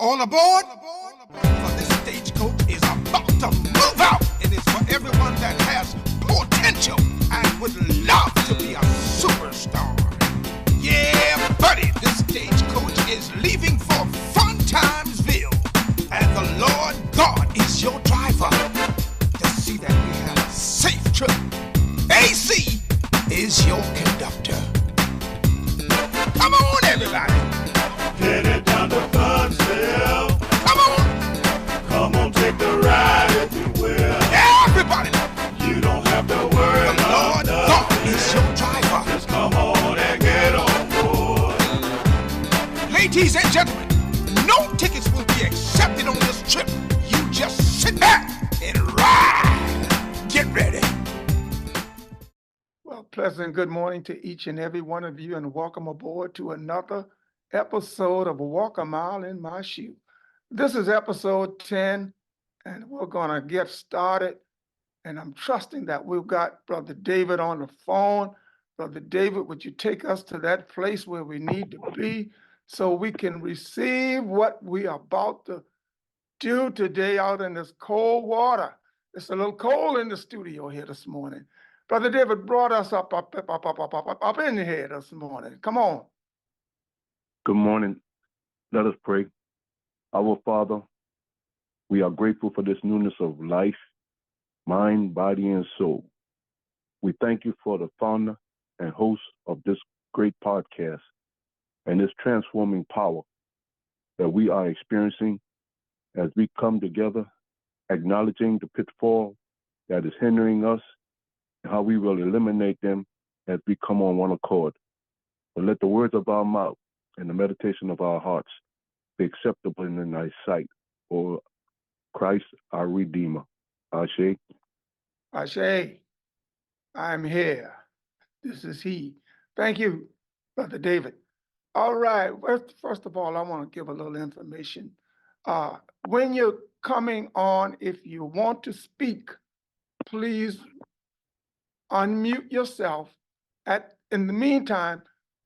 All aboard, for this stagecoach is about to move out, and it's for everyone that has potential and would love to be a superstar. Yeah, buddy, this stagecoach is leaving for Fun Timesville, and the Lord God is your driver. To see that we have a safe trip, AC is your conductor. Come on, everybody. Headed down to Funsville. Come on, take the ride if you will. Everybody. You don't have to worry The about Lord God nothing. is your driver. Just come on and get on board. Ladies and gentlemen, no tickets will be accepted on this trip. You just sit back and ride. Get ready. Well, pleasant good morning to each and every one of you, and welcome aboard to another episode of Walk a Mile in My Shoe. This is episode 10, and we're going to get started. And I'm trusting that we've got Brother David on the phone. Brother David, would you take us to that place where we need to be so we can receive what we are about to do today out in this cold water? It's a little cold in the studio here this morning. Brother David brought us up in here this morning. Come on. Good morning. Let us pray. Our Father, we are grateful for this newness of life, mind, body, and soul. We thank you for the founder and host of this great podcast and this transforming power that we are experiencing as we come together, acknowledging the pitfall that is hindering us and how we will eliminate them as we come on one accord. But let the words of our mouth and the meditation of our hearts be acceptable in thy sight, O Christ, our Redeemer. Ashe. Ashe, I'm here. This is he. Thank you, Brother David. All right. First of all, I want to give a little information. When you're coming on, if you want to speak, please unmute yourself. In the meantime,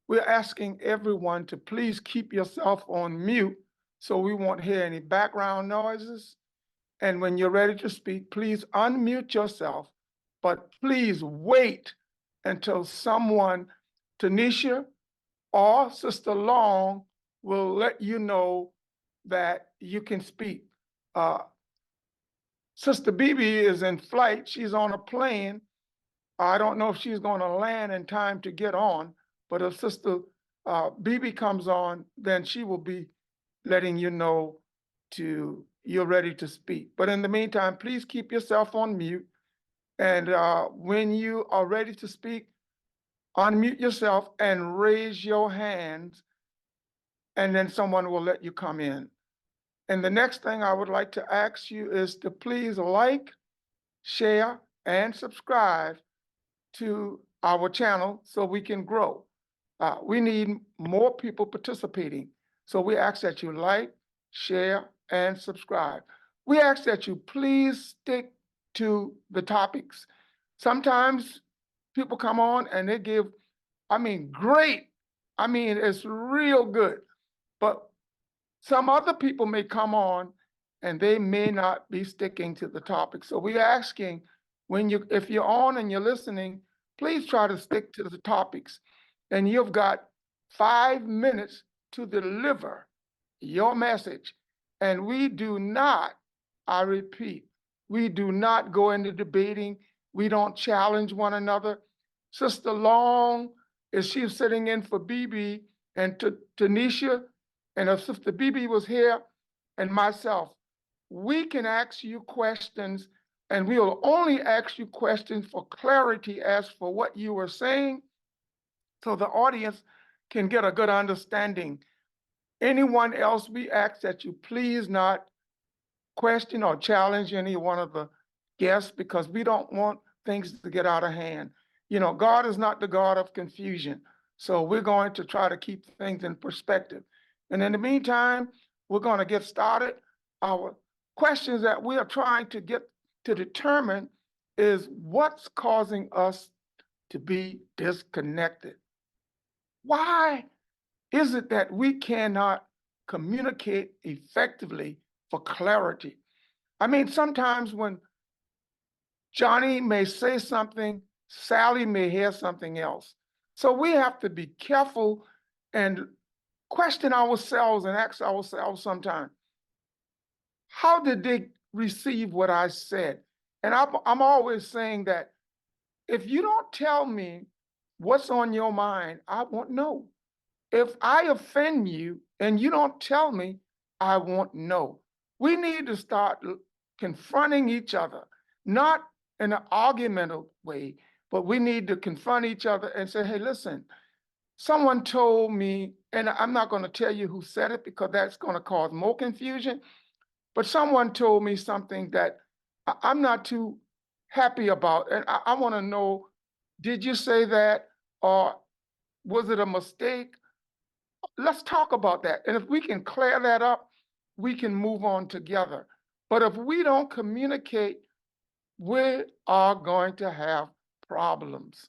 we're asking everyone to please keep yourself on mute so we won't hear any background noises. And when you're ready to speak, please unmute yourself, but please wait until someone, Tanisha or Sister Long, will let you know that you can speak. Sister Bibi is in flight. She's on a plane. I don't know if she's going to land in time to get on, but if Sister Bibi comes on, then she will be letting you know you're ready to speak. But in the meantime, please keep yourself on mute. And when you are ready to speak, unmute yourself and raise your hands, and then someone will let you come in. And the next thing I would like to ask you is to please like, share, and subscribe to our channel so we can grow. We need more people participating. So we ask that you like, share, and subscribe. We ask that you please stick to the topics. Sometimes people come on and they give, great. It's real good. But some other people may come on and they may not be sticking to the topic. So we're asking, if you're on and you're listening, please try to stick to the topics. And you've got 5 minutes to deliver your message. And we do not, I repeat, we do not go into debating. We don't challenge one another. Sister Long, is she sitting in for Bibi and Tanisha? And if Sister Bibi was here and myself, we can ask you questions, and we will only ask you questions for clarity as for what you were saying, so the audience can get a good understanding. Anyone else, we ask that you please not question or challenge any one of the guests, because we don't want things to get out of hand. God is not the God of confusion. So we're going to try to keep things in perspective. And in the meantime, we're going to get started. Our questions that we are trying to get to determine is what's causing us to be disconnected. Why is it that we cannot communicate effectively for clarity. I mean, sometimes when Johnny may say something, Sally may hear something else. So we have to be careful and question ourselves and ask ourselves sometimes, how did they receive what I said? And I'm always saying that if you don't tell me what's on your mind, I won't know. If I offend you and you don't tell me, I won't know. We need to start confronting each other, not in an argumentative way, but we need to confront each other and say, hey, listen, someone told me, and I'm not going to tell you who said it because that's going to cause more confusion, but someone told me something that I'm not too happy about. And I want to know, did you say that? Or was it a mistake? Let's talk about that. And if we can clear that up, we can move on together. But if we don't communicate, we are going to have problems.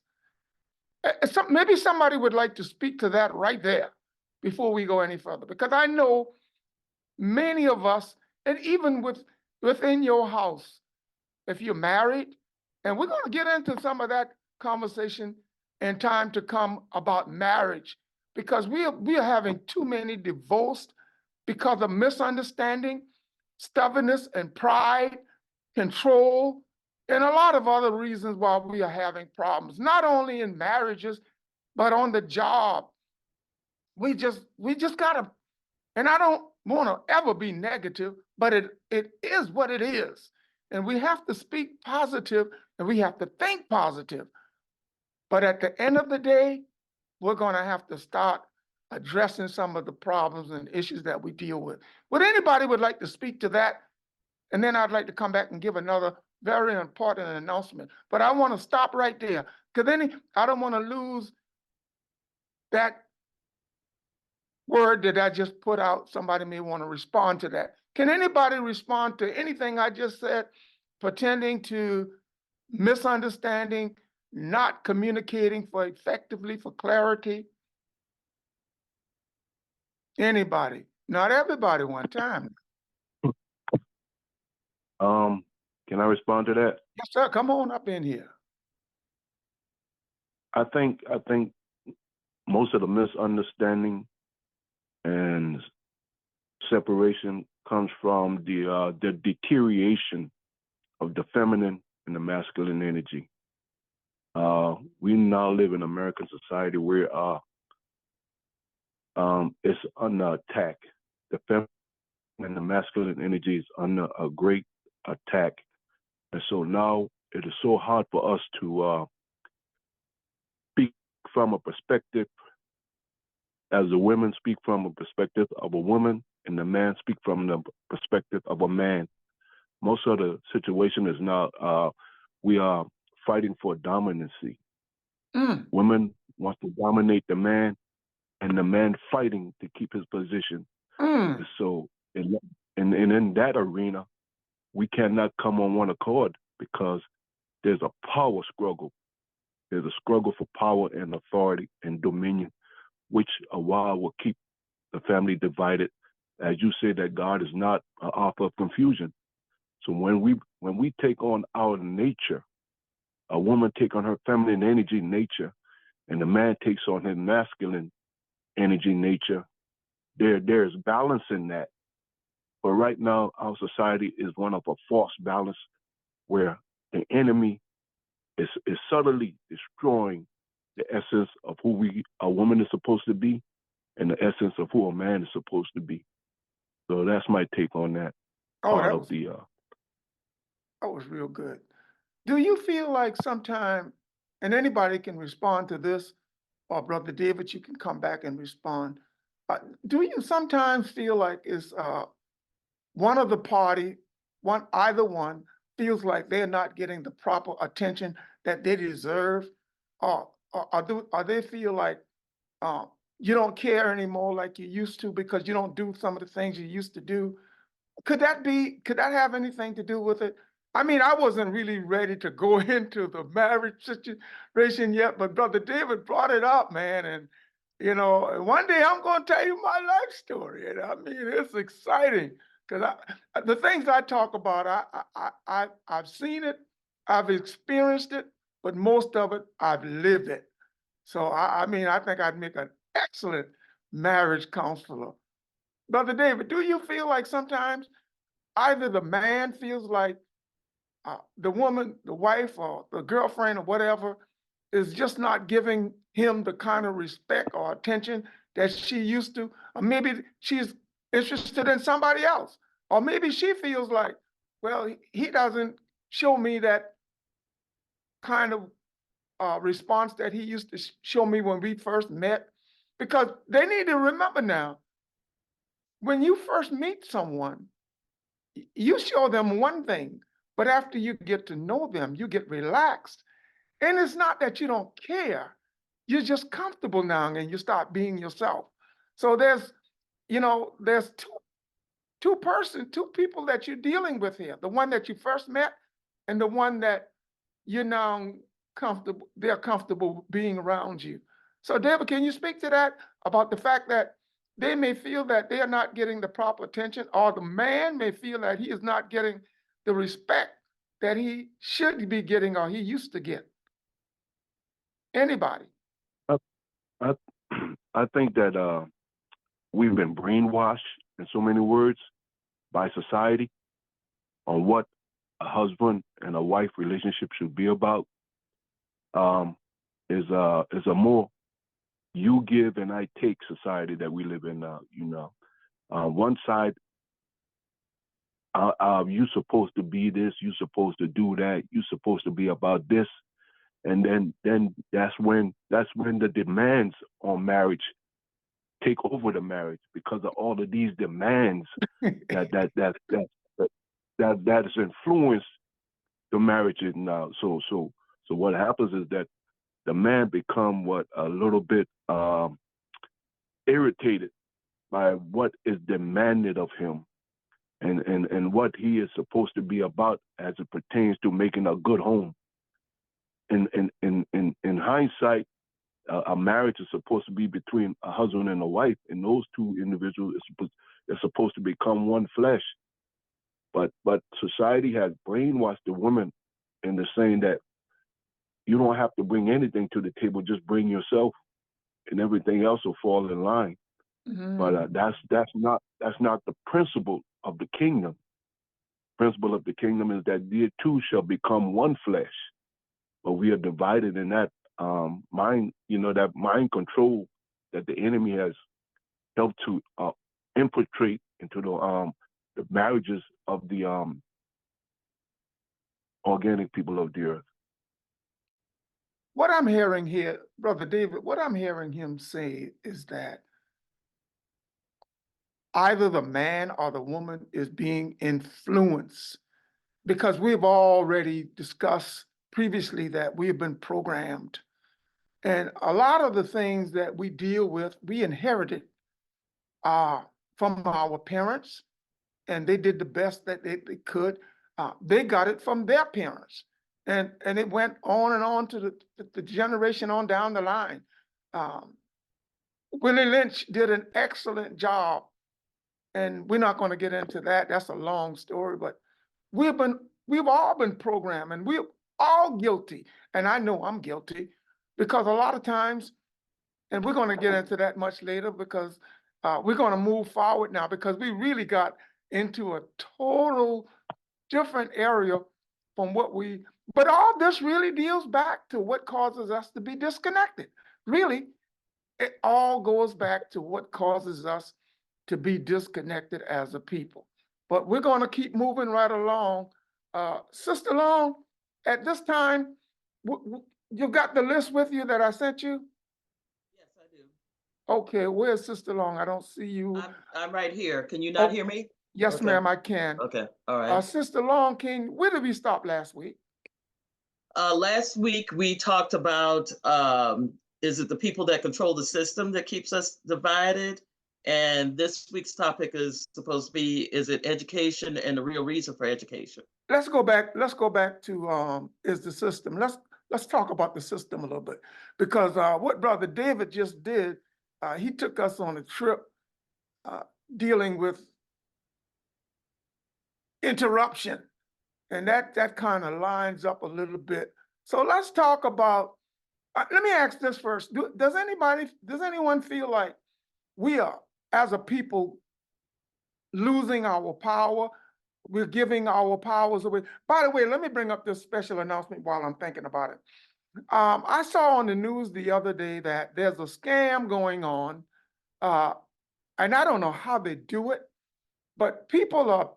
Maybe somebody would like to speak to that right there before we go any further, because I know many of us, and even within your house, if you're married, and we're going to get into some of that conversation in time to come about marriage, because we are having too many divorced because of misunderstanding, stubbornness, and pride, control, and a lot of other reasons why we are having problems, not only in marriages, but on the job. We just gotta, and I don't want to ever be negative, but it is what it is. And we have to speak positive and we have to think positive. But at the end of the day, we're going to have to start addressing some of the problems and issues that we deal with. Would anybody would like to speak to that? And then I'd like to come back and give another very important announcement. But I want to stop right there because then I don't want to lose that word that I just put out. Somebody may want to respond to that. Can anybody respond to anything I just said pertaining to misunderstanding, not communicating for effectively, for clarity? Anybody? Not everybody one time. Can I respond to that? Yes, sir. Come on up in here. I think most of the misunderstanding and separation comes from the deterioration of the feminine and the masculine energy. We now live in American society where it's under attack. The feminine and the masculine energy is under a great attack. And so now it is so hard for us to speak from a perspective, as the women speak from a perspective of a woman, and the man speak from the perspective of a man. Most of the situation is now we are fighting for dominancy. Women want to dominate the man, and the man fighting to keep his position. So in that arena, we cannot come on one accord because there's a power struggle. There's a struggle for power and authority and dominion, which a while will keep the family divided. As you say, that God is not an author of confusion. So when we take on our nature, a woman take on her feminine energy nature, and the man takes on his masculine energy nature, there's balance in that. But right now, our society is one of a false balance where the enemy is subtly destroying the essence of who a woman is supposed to be and the essence of who a man is supposed to be. So that's my take on that. That was real good. Do you feel like sometime, and anybody can respond to this, or Brother David, you can come back and respond. Do you sometimes feel like it's one of the party, either one, feels like they're not getting the proper attention that they deserve, or they feel like you don't care anymore like you used to because you don't do some of the things you used to do? Could that have anything to do with it? I mean, I wasn't really ready to go into the marriage situation yet, but Brother David brought it up, man, and You know, one day I'm going to tell you my life story. And I mean, it's exciting because the things I talk about, I've seen it, I've experienced it, but most of it, I've lived it. So I mean, I think I'd make an excellent marriage counselor. Brother David, do you feel like sometimes either the man feels like the woman, the wife, or the girlfriend, or whatever, is just not giving him the kind of respect or attention that she used to? Or maybe she's interested in somebody else. Or maybe she feels like, well, he doesn't show me that kind of response that he used to show me when we first met. Because they need to remember now, when you first meet someone, you show them one thing, but after you get to know them, you get relaxed. And it's not that you don't care. You're just comfortable now and you start being yourself. So there's two people that you're dealing with here. The one that you first met and the one that you're now comfortable, they're comfortable being around you. So David, can you speak to that about the fact that they may feel that they are not getting the proper attention, or the man may feel that he is not getting the respect that he should be getting or he used to get? Anybody? I, I, I think that we've been brainwashed, in so many words, by society on what a husband and a wife relationship should be about. Is a more you give and I take society that we live in now. One side, you supposed to be this, you supposed to do that, you supposed to be about this, and then that's when the demands on marriage take over the marriage, because of all of these demands that has influenced the marriages now. So what happens is that the man become a little bit irritated by what is demanded of him, and what he is supposed to be about as it pertains to making a good home. In hindsight, a marriage is supposed to be between a husband and a wife, and those two individuals are supposed to become one flesh. But society has brainwashed the woman into saying that you don't have to bring anything to the table, just bring yourself, and everything else will fall in line. Mm-hmm. But that's not the principle of the kingdom. Principle of the kingdom is that the two shall become one flesh. But we are divided in that mind, that mind control that the enemy has helped to infiltrate into the marriages of the organic people of the earth. What I'm hearing here, Brother David, what I'm hearing him say is that either the man or the woman is being influenced, because we've already discussed previously that we have been programmed. And a lot of the things that we deal with, we inherited from our parents, and they did the best that they could. They got it from their parents. And it went on and on to the generation on down the line. Willie Lynch did an excellent job, and we're not going to get into that. That's a long story, but we've all been programmed, and we're all guilty. And I know I'm guilty, because a lot of times, and we're going to get into that much later, because we're going to move forward now, because we really got into a total different area from but all this really deals back to what causes us to be disconnected. Really, it all goes back to what causes us to be disconnected as a people. But we're going to keep moving right along. Sister Long, at this time, you've got the list with you that I sent you? Yes, I do. Okay, where's Sister Long? I don't see you. I'm right here. Can you not hear me? Yes, Okay. ma'am, I can. Okay, all right. Sister Long, where did we stop last week? Last week we talked about, is it the people that control the system that keeps us divided? And this week's topic is supposed to be, is it education and the real reason for education? Let's go back to is the system. Let's talk about the system a little bit, because what Brother David just did, he took us on a trip dealing with interruption. And that kind of lines up a little bit. So let's talk about, let me ask this first. Does anyone feel like we are, as a people, losing our power? We're giving our powers away. By the way, let me bring up this special announcement while I'm thinking about it. I saw on the news the other day that there's a scam going on, and I don't know how they do it, but people are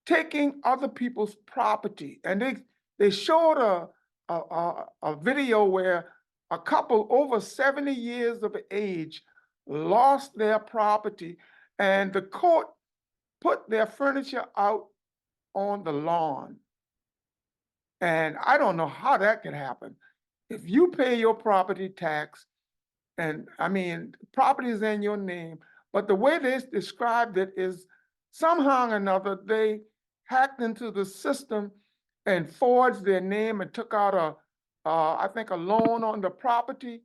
taking other people's property, and they showed a video where a couple over 70 years of age lost their property, and the court put their furniture out on the lawn. And I don't know how that can happen. If you pay your property tax, and I mean, property is in your name, but the way they described it is somehow or another, they hacked into the system and forged their name and took out I think a loan on the property.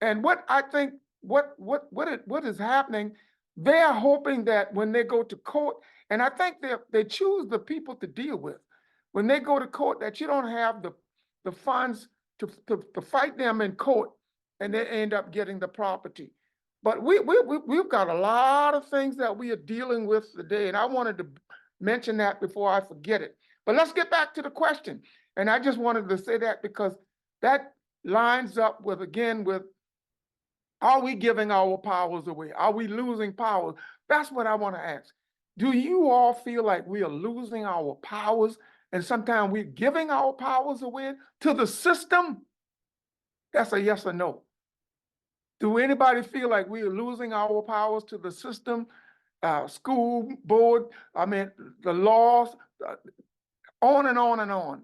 And what I think, what is happening, they are hoping that when they go to court, and I think they choose the people to deal with. When they go to court, that you don't have the funds to fight them in court, and they end up getting the property. But we've got a lot of things that we are dealing with today, and I wanted to mention that before I forget it. But let's get back to the question. And I just wanted to say that because that lines up with, again, with, are we giving our powers away? Are we losing power? That's what I want to ask. Do you all feel like we are losing our powers, and sometimes we're giving our powers away to the system? That's a yes or no. Do anybody feel like we are losing our powers to the system, school board, I mean, the laws, on and on and on?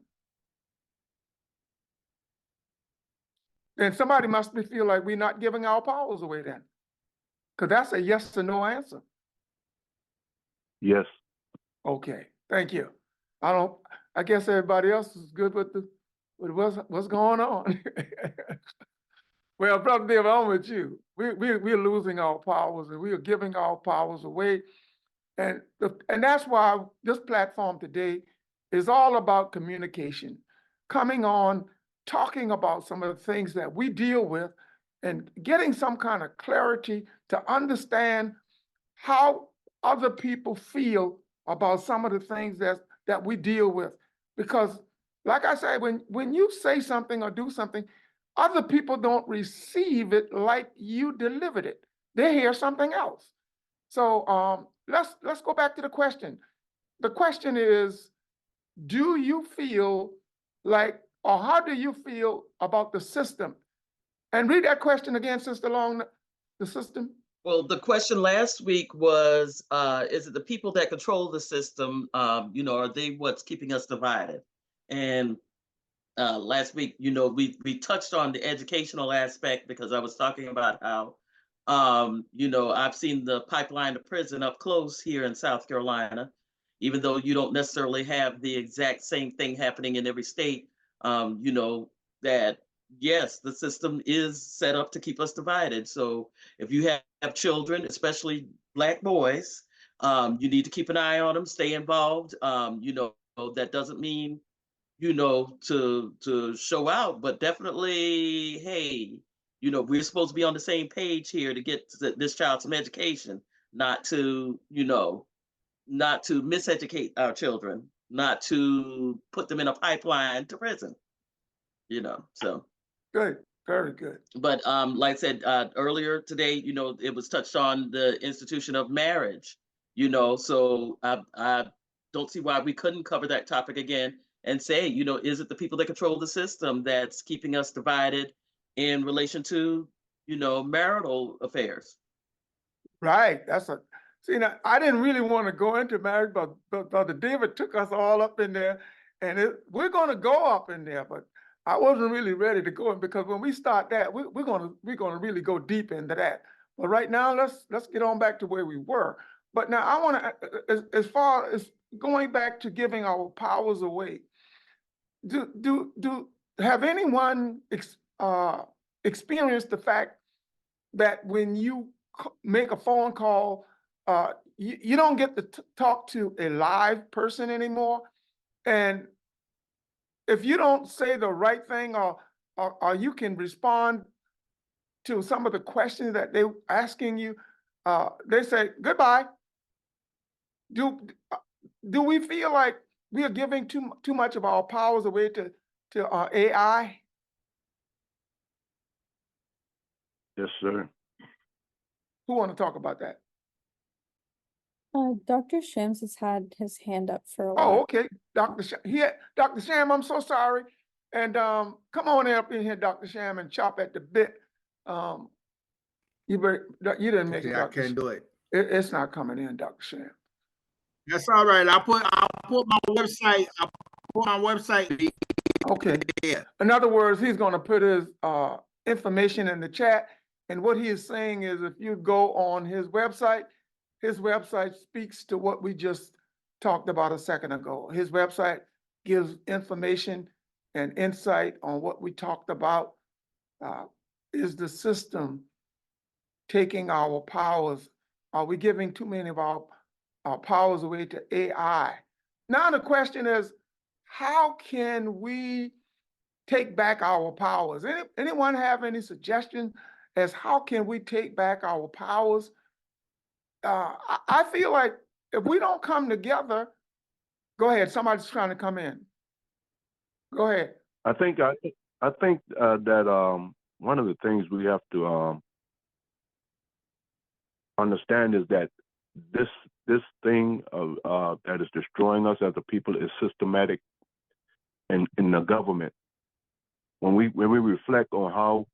Then somebody must feel like we're not giving our powers away then, because that's a yes or no answer. Yes. Okay, thank you. I guess everybody else is good with what's going on. Well, Brother David, I'm with you. We're losing our powers, and we are giving our powers away. And that's why this platform today is all about communication, coming on, talking about some of the things that we deal with, and getting some kind of clarity to understand how other people feel about some of the things that we deal with. Because, like I said, when you say something or do something, other people don't receive it like you delivered it. They hear something else. So let's go back to the question. The question is, do you feel like, or how do you feel about the system? And read that question again, Sister Long, the system. Well, the question last week was, is it the people that control the system, are they what's keeping us divided? And last week, we touched on the educational aspect, because I was talking about how, I've seen the pipeline to prison up close here in South Carolina, even though you don't necessarily have the exact same thing happening in every state. That yes, the system is set up to keep us divided. So if you have children, especially Black boys, you need to keep an eye on them, stay involved. That doesn't mean, to show out, but definitely, hey, we're supposed to be on the same page here to get this child some education, not to miseducate our children, not to put them in a pipeline to prison, so. Good, very good. But like I said earlier today, it was touched on the institution of marriage, so I don't see why we couldn't cover that topic again and say, is it the people that control the system that's keeping us divided in relation to, marital affairs? Right. See, now, I didn't really want to go into marriage, but Brother David took us all up in there, and we're going to go up in there, but I wasn't really ready to go in, because when we start that, we're going to really go deep into that. But right now, let's get on back to where we were. But now I want to, as far as going back to giving our powers away, have anyone experienced the fact that when you make a phone call, you don't get to talk to a live person anymore. And if you don't say the right thing, or you can respond to some of the questions that they're asking you, they say goodbye. Do we feel like we are giving too much of our powers away to AI? Yes, sir. Who want to talk about that? Dr. Shams has had his hand up for a Oh, while. okay, Dr. Sham, I'm so sorry. And come on up in here, Dr. Sham, and chop at the bit. You didn't make Okay, it, I Dr. can't do it. It's not coming in, Dr. Sham. That's all right. I'll put my website. I'll put my website. Okay. Yeah. In other words, he's going to put his information in the chat. And what he is saying is if you go on his website speaks to what we just talked about a second ago. His website gives information and insight on what we talked about. Is the system taking our powers? Are we giving too many of our powers away to AI? Now the question is, how can we take back our powers? Anyone have any suggestions as how can we take back our powers? I feel like if we don't come together, go ahead. Somebody's trying to come in. Go ahead. I think that one of the things we have to understand is that this thing that is destroying us as a people is systematic in the government. When we reflect on how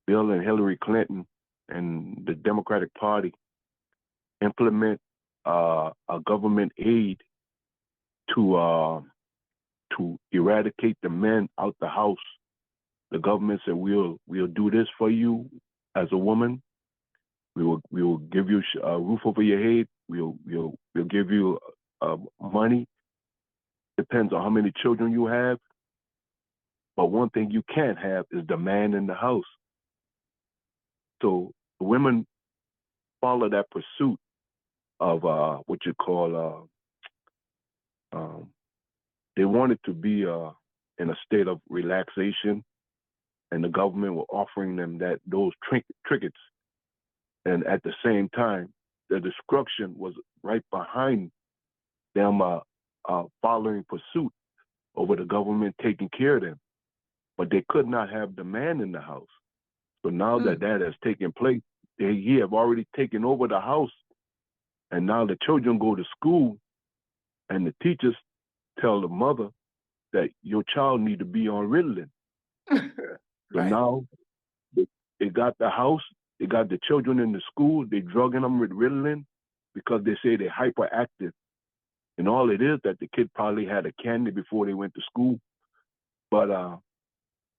Bill and Hillary Clinton and the Democratic Party implement a government aid to eradicate the men out the house, the government said we'll do this for you as a woman. We will give you a roof over your head. We'll give you money. Depends on how many children you have. But one thing you can't have is the man in the house. So the women follow that pursuit of what you call they wanted to be in a state of relaxation, and the government were offering them those trinkets. And at the same time, the destruction was right behind them following pursuit over the government taking care of them. But they could not have the man in the house. So now that has taken place, he have already taken over the house. And now the children go to school and the teachers tell the mother that your child need to be on Ritalin. Right. So now they got the house, they got the children in the school, they drugging them with Ritalin because they say they're hyperactive. And all it is that the kid probably had a candy before they went to school. But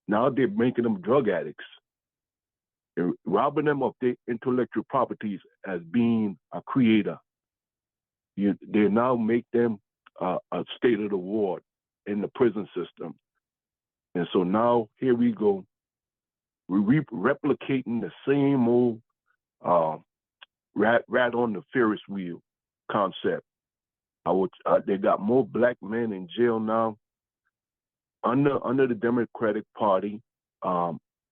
now they're making them drug addicts. They're robbing them of their intellectual properties as being a creator. They now make them a state of the ward in the prison system. And so now here we go. We're replicating the same old rat on the Ferris wheel concept. They got more black men in jail now under the Democratic Party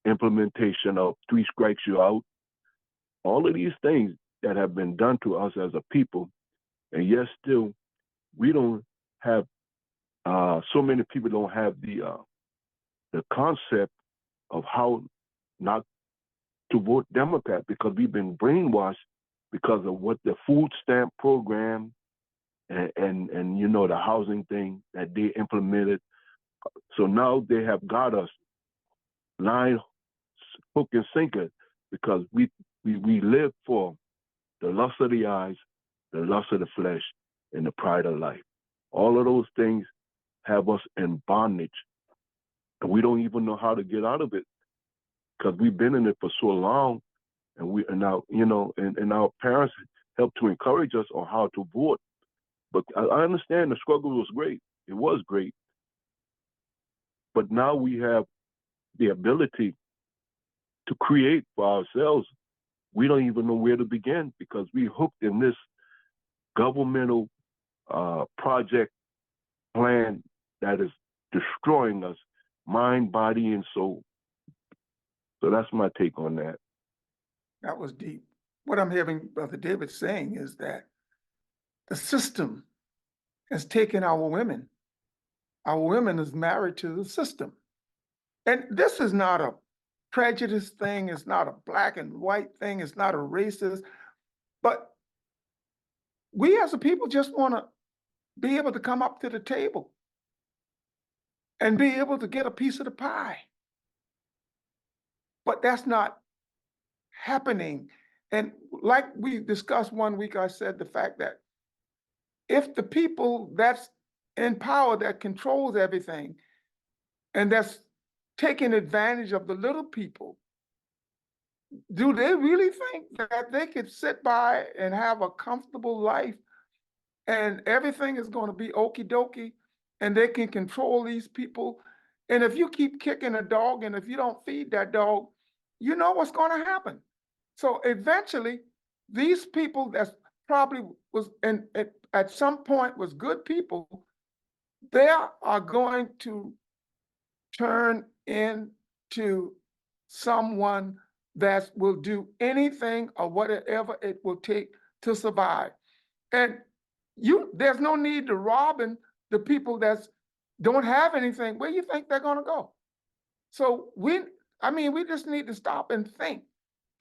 implementation of 3 strikes you out. All of these things that have been done to us as a people, and yet still we don't have so many people don't have the concept of how not to vote Democrat, because we've been brainwashed because of what the food stamp program and you know the housing thing that they implemented. So now they have got us line, hook, and sinker because we live for the lust of the eyes, the lust of the flesh, and the pride of life. All of those things have us in bondage, and we don't even know how to get out of it because we've been in it for so long, and now and our parents help to encourage us on how to vote. But I understand the struggle was great. It was great. But now we have the ability to create for ourselves, we don't even know where to begin because we hooked in this governmental project plan that is destroying us, mind, body, and soul. So that's my take on that. That was deep. What I'm hearing Brother David saying is that the system has taken our women. Our women is married to the system. And this is not a prejudice thing. It's not a black and white thing. It's not a racist. But we as a people just want to be able to come up to the table and be able to get a piece of the pie. But that's not happening. And like we discussed one week, I said the fact that if the people that's in power that controls everything and that's taking advantage of the little people, do they really think that they could sit by and have a comfortable life and everything is going to be okie dokie and they can control these people? And if you keep kicking a dog and if you don't feed that dog, you know what's going to happen. So eventually, these people that probably was at some point was good people, they are going to turn into someone that will do anything or whatever it will take to survive. And there's no need to robbing the people that don't have anything. Where you think they're going to go? So we just need to stop and think.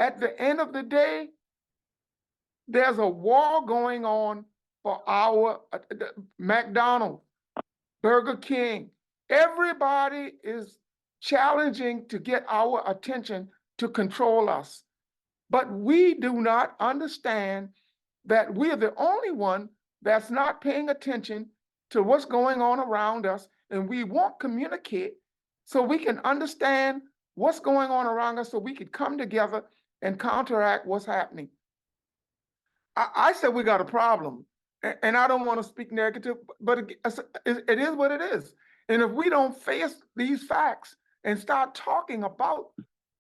At the end of the day, there's a war going on for our McDonald's, Burger King. Everybody is challenging to get our attention to control us. But we do not understand that we are the only one that's not paying attention to what's going on around us, and we won't communicate so we can understand what's going on around us so we could come together and counteract what's happening. I said we got a problem, and I don't want to speak negative, but it is what it is. And if we don't face these facts and start talking about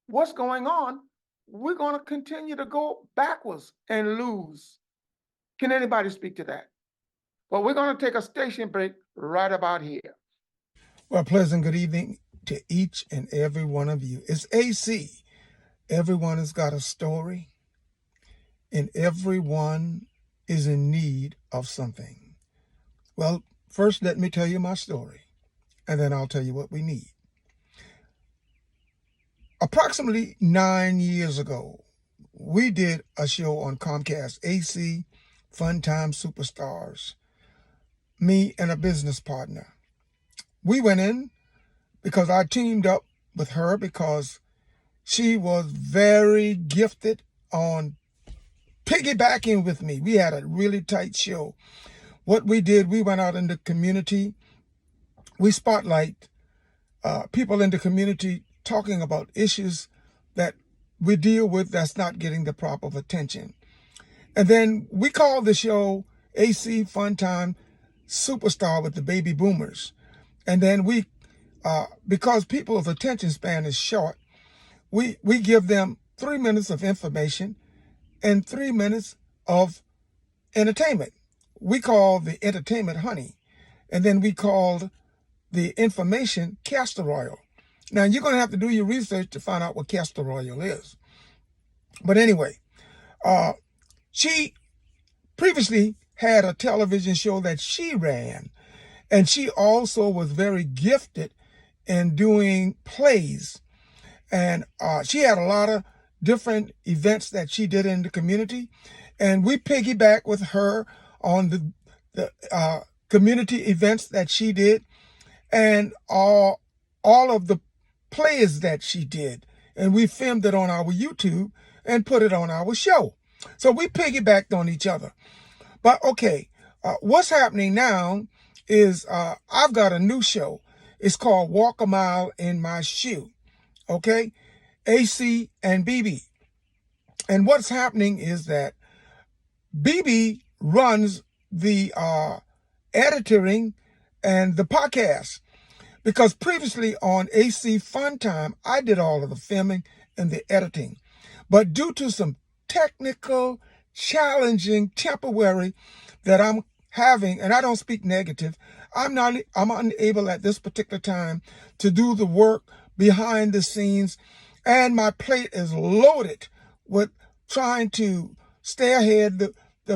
what's going on, we're going to continue to go backwards and lose. Can anybody speak to that? Well, we're going to take a station break right about here. Well, pleasant good evening to each and every one of you. It's AC. Everyone has got a story, and everyone is in need of something. Well, first, let me tell you my story, and then I'll tell you what we need. Approximately 9 years ago, we did a show on Comcast, AC, Fun Time Superstars, me and a business partner. We went in because I teamed up with her because she was very gifted on piggybacking with me. We had a really tight show. What we did, we went out in the community. We spotlight people in the community talking about issues that we deal with that's not getting the proper attention. And then we called the show AC Fun Time Superstar with the baby boomers. And then we, because people's attention span is short, we give them 3 minutes of information and 3 minutes of entertainment. We call the entertainment honey. And then we called the information castor oil. Now, you're going to have to do your research to find out what castor oil is. But anyway, she previously had a television show that she ran. And she also was very gifted in doing plays. And she had a lot of different events that she did in the community. And we piggyback with her on the community events that she did and all of the plays that she did. And we filmed it on our YouTube and put it on our show. So we piggybacked on each other. But okay, what's happening now is I've got a new show. It's called Walk a Mile in My Shoe. Okay? AC and BB. And what's happening is that BB runs the editing and the podcast. Because previously on AC Fun Time, I did all of the filming and the editing. But due to some technical, challenging, temporary that I'm having, and I don't speak negative, I'm unable at this particular time to do the work behind the scenes, and my plate is loaded with trying to stay ahead the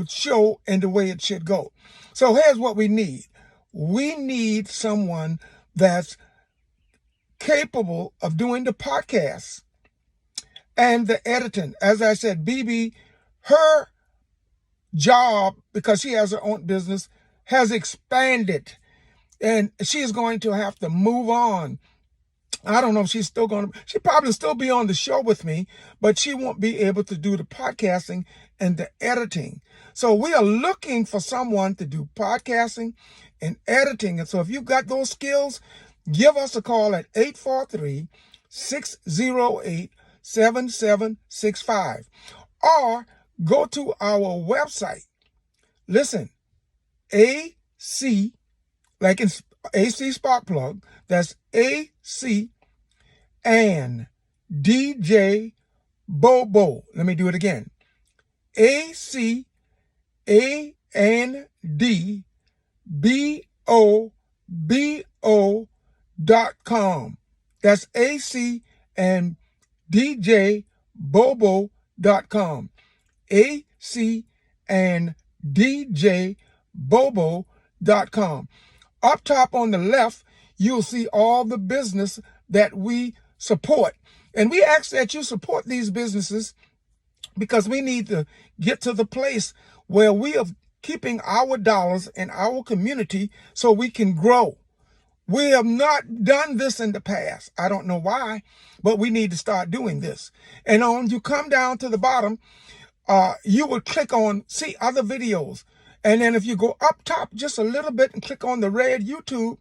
show and the way it should go. So here's what we need. We need someone that's capable of doing the podcasts and the editing. As I said, BB, her job, because she has her own business, has expanded, and she is going to have to move on. I don't know if she's she'll probably still be on the show with me, but she won't be able to do the podcasting and the editing. So we are looking for someone to do podcasting and editing. And so if you've got those skills, give us a call at 843-608-7765 or go to our website. Listen, AC, like in AC Spark Plug, that's AC and DJ Bobo. Let me do it again. AC AND BOBO.com. That's AC and DJ Bobo.com. AC and DJ Bobo.com. Up top on the left, you'll see all the business that we support. And we ask that you support these businesses because we need to get to the place where we are keeping our dollars in our community so we can grow. We have not done this in the past. I don't know why, but we need to start doing this. And on you come down to the bottom, you will click on see other videos. And then if you go up top just a little bit and click on the red YouTube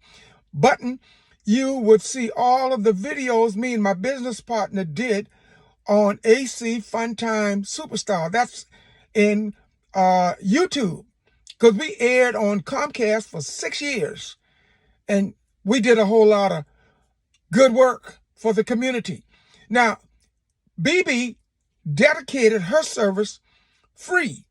button, you would see all of the videos me and my business partner did on AC Funtime Superstar. That's in YouTube, because we aired on Comcast for 6 years. And we did a whole lot of good work for the community. Now, BB dedicated her service free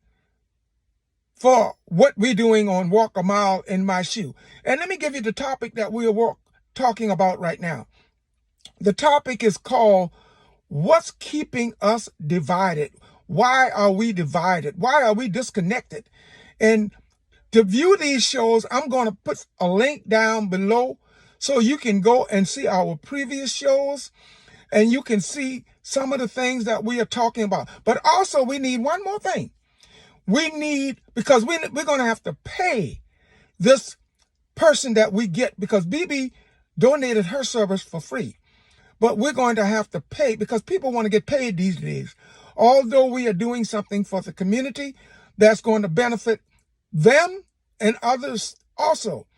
for what we're doing on Walk a Mile in My Shoe. And let me give you the topic that we are talking about right now. The topic is called, what's keeping us divided? Why are we divided? Why are we disconnected? And to view these shows, I'm going to put a link down below so you can go and see our previous shows and you can see some of the things that we are talking about. But also we need one more thing. We need, because we're going to have to pay this person that we get, because BB donated her service for free. But we're going to have to pay because people want to get paid these days. Although we are doing something for the community that's going to benefit them and others also.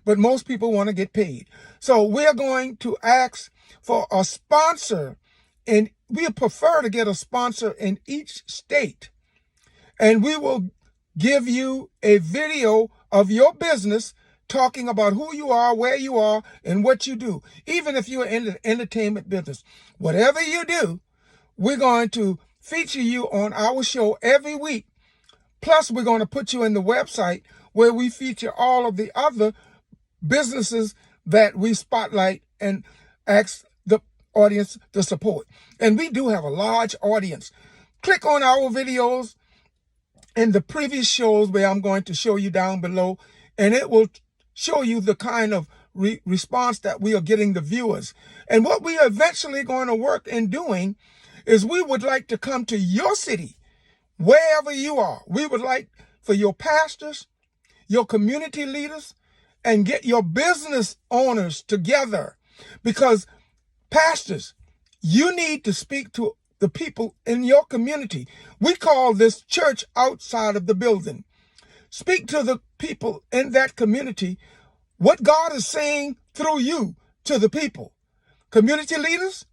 But most people want to get paid. So we're going to ask for a sponsor, and we prefer to get a sponsor in each state. And we will give you a video of your business talking about who you are, where you are, and what you do. Even if you're in the entertainment business, whatever you do, we're going to feature you on our show every week. Plus, we're going to put you in the website where we feature all of the other businesses that we spotlight and ask the audience to support. And we do have a large audience. Click on our videos in the previous shows where I'm going to show you down below, and it will show you the kind of response that we are getting the viewers. And what we are eventually going to work in doing is we would like to come to your city, wherever you are. We would like for your pastors, your community leaders, and get your business owners together, because pastors, you need to speak to the people in your community. We call this church outside of the building. Speak to the people in that community what God is saying through you to the people. Community leaders,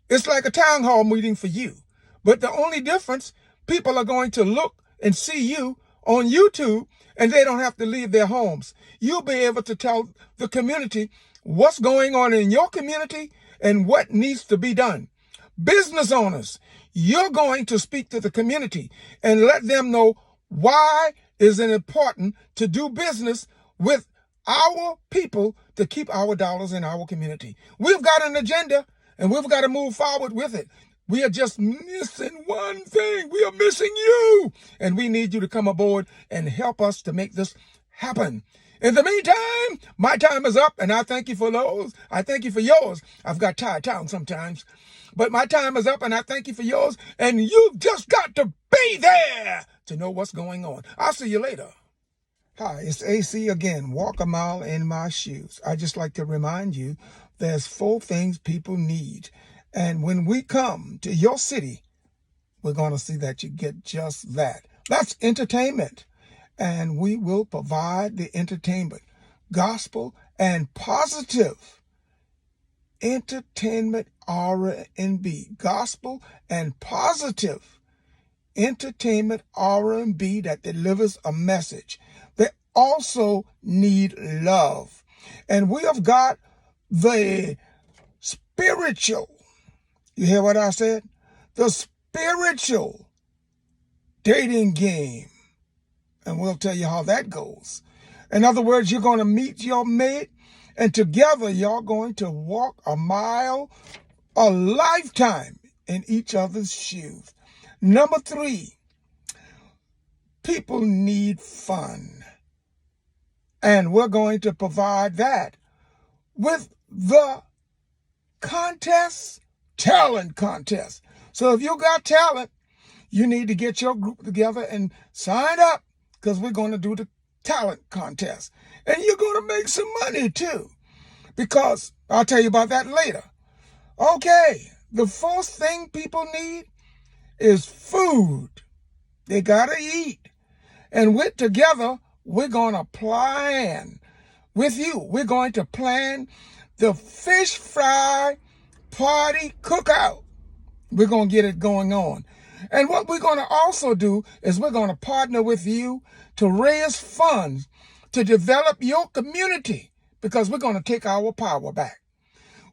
it's like a town hall meeting for you. But the only difference, people are going to look and see you on YouTube, and they don't have to leave their homes. You'll be able to tell the community what's going on in your community and what needs to be done. Business owners, you're going to speak to the community and let them know why is it important to do business with our people to keep our dollars in our community. We've got an agenda and we've got to move forward with it. We are just missing one thing. We are missing you. And we need you to come aboard and help us to make this happen. In the meantime, my time is up, and I thank you for those. I thank you for yours. I've got tired tongue sometimes. But my time is up, and I thank you for yours. And you've just got to be there to know what's going on. I'll see you later. Hi, it's AC again. Walk a mile in my shoes. I just like to remind you there's 4 things people need. And when we come to your city, we're going to see that you get just that. That's entertainment. And we will provide the entertainment, gospel, and positive entertainment R&B, gospel and positive entertainment R&B that delivers a message. They also need love. And we have got the spiritual, you hear what I said? The spiritual dating game. And we'll tell you how that goes. In other words, you're going to meet your mate, and together you're going to walk a mile, a lifetime in each other's shoes. Number 3, people need fun. And we're going to provide that with the talent contest. So if you got talent, you need to get your group together and sign up, because we're going to do the talent contest. And you're going to make some money too, because I'll tell you about that later. Okay, the 4th thing people need is food. They got to eat. And together, we're going to plan with you. We're going to plan the fish fry party cookout. We're going to get it going on. And what we're going to also do is we're going to partner with you to raise funds to develop your community, because we're going to take our power back.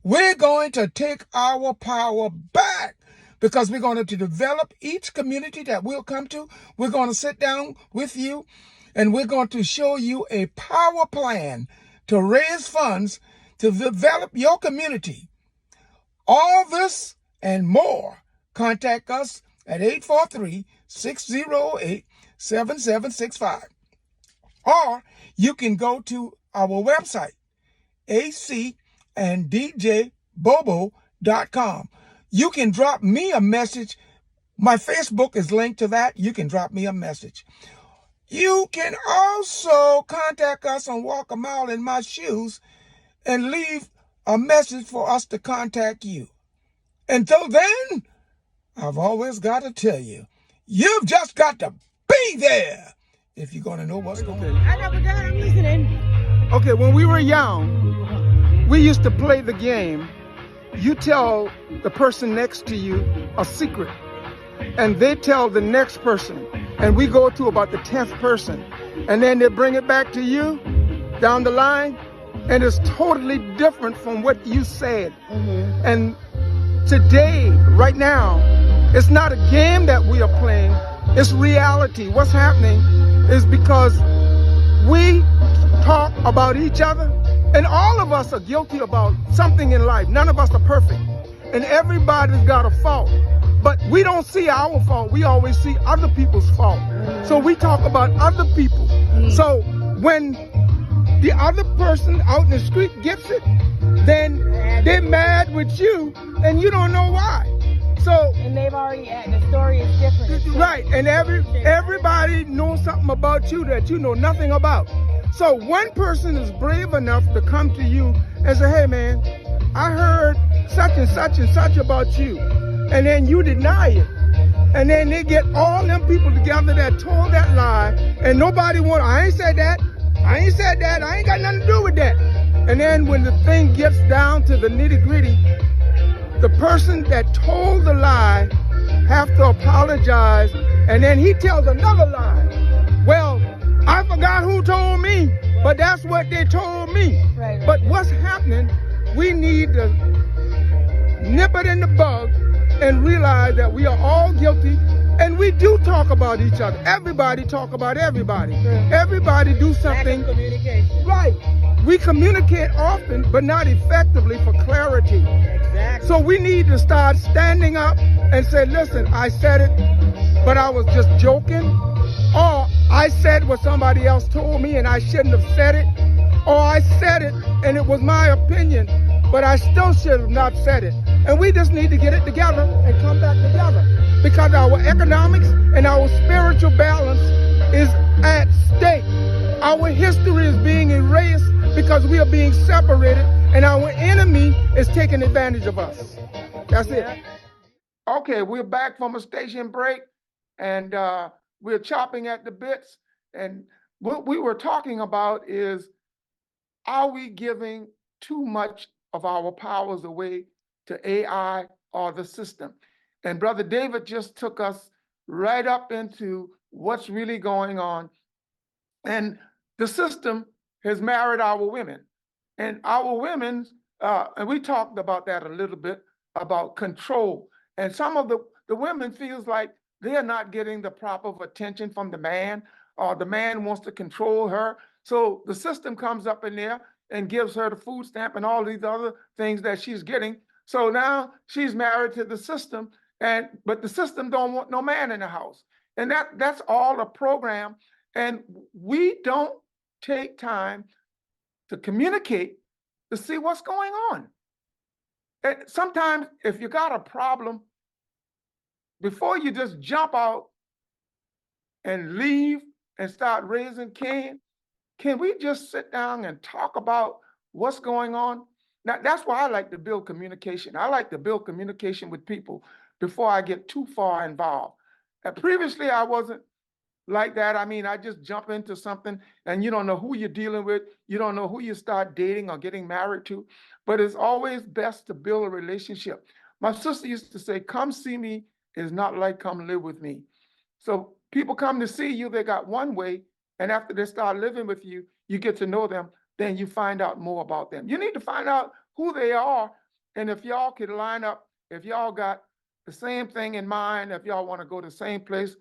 We're going to take our power back because we're going to develop each community that we'll come to. We're going to sit down with you and we're going to show you a power plan to raise funds to develop your community. All this and more. Contact us at 843-608-7765. Or you can go to our website, acandDJBobo.com. You can drop me a message. My Facebook is linked to that. You can drop me a message. You can also contact us on Walk a Mile in My Shoes and leave a message for us to contact you. Until then, I've always got to tell you, you've just got to be there if you're going to know what's going on. I never got I'm listening. Okay, when we were young, we used to play the game. You tell the person next to you a secret, and they tell the next person, and we go to about the 10th person, and then they bring it back to you down the line, and it's totally different from what you said. Mm-hmm. And today, right now, it's not a game that we are playing, it's reality. What's happening is because we talk about each other, and all of us are guilty about something in life. None of us are perfect, and everybody's got a fault. But we don't see our fault. We always see other people's fault. So we talk about other people. So when the other person out in the street gets it, then they're mad with you, and you don't know why. So and they've already, the story is different. Right, and everybody knows something about you that you know nothing about. So one person is brave enough to come to you and say, hey man, I heard such and such about you. And then you deny it. And then they get all them people together that told that lie, and nobody I ain't said that, I ain't got nothing to do with that. And then when the thing gets down to the nitty gritty, the person that told the lie have to apologize, and then he tells another lie. Well, I forgot who told me, but that's what they told me. Right. But what's happening, we need to nip it in the bud and realize that we are all guilty, and we do talk about each other. Everybody talk about everybody. Everybody do something. Communication. Right. We communicate often, but not effectively for clarity. Exactly. So we need to start standing up and say, listen, I said it, but I was just joking. Or I said what somebody else told me and I shouldn't have said it. Or I said it and it was my opinion, but I still should have not said it. And we just need to get it together and come back together, because our economics and our spiritual balance is at stake. Our history is being erased because we are being separated, and our enemy is taking advantage of us. That's it. Okay, we're back from a station break, and we're chopping at the bits. And what we were talking about is, are we giving too much of our powers away to AI or the system? And Brother David just took us right up into what's really going on. And the system has married our women. And our women, and we talked about that a little bit, about control. And some of the women feels like they're not getting the proper attention from the man, or the man wants to control her. So the system comes up in there and gives her the food stamp and all these other things that she's getting. So now she's married to the system, but the system don't want no man in the house. And that's all a program. And we don't take time to communicate to see what's going on. And sometimes if you got a problem, before you just jump out and leave and start raising Cain, can we just sit down and talk about what's going on? Now, that's why I like to build communication. I like to build communication with people before I get too far involved. And previously, I wasn't like that. I mean, I just jump into something and you don't know who you're dealing with. You don't know who you start dating or getting married to. But it's always best to build a relationship. My sister used to say, come see me is not like come live with me. So people come to see you, they got one way. And after they start living with you, you get to know them. Then you find out more about them. You need to find out who they are. And if y'all could line up, if y'all got the same thing in mind, if y'all want to go to the same place,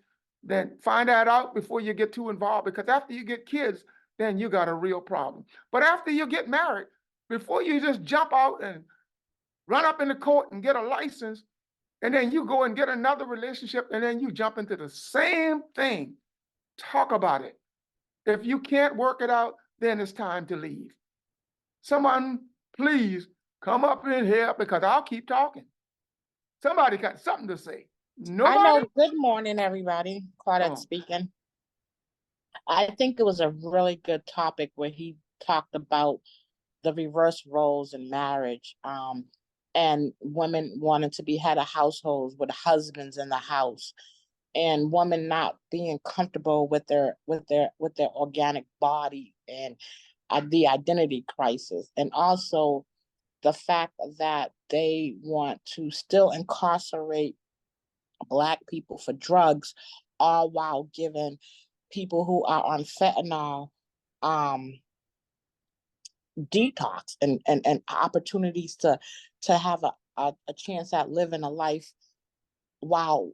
then find that out before you get too involved, because after you get kids, then you got a real problem. But after you get married, before you just jump out and run up in the court and get a license, and then you go and get another relationship, and then you jump into the same thing, talk about it. If you can't work it out, then it's time to leave. Someone, please come up in here, because I'll keep talking. Somebody got something to say. Nobody? I know. Good morning, everybody. Claudette Oh. speaking. I think it was a really good topic where he talked about the reverse roles in marriage, and women wanting to be head of households with husbands in the house, and women not being comfortable with their organic body, and the identity crisis, and also the fact that they want to still incarcerate Black people for drugs, all while giving people who are on fentanyl detox and opportunities to have a chance at living a life while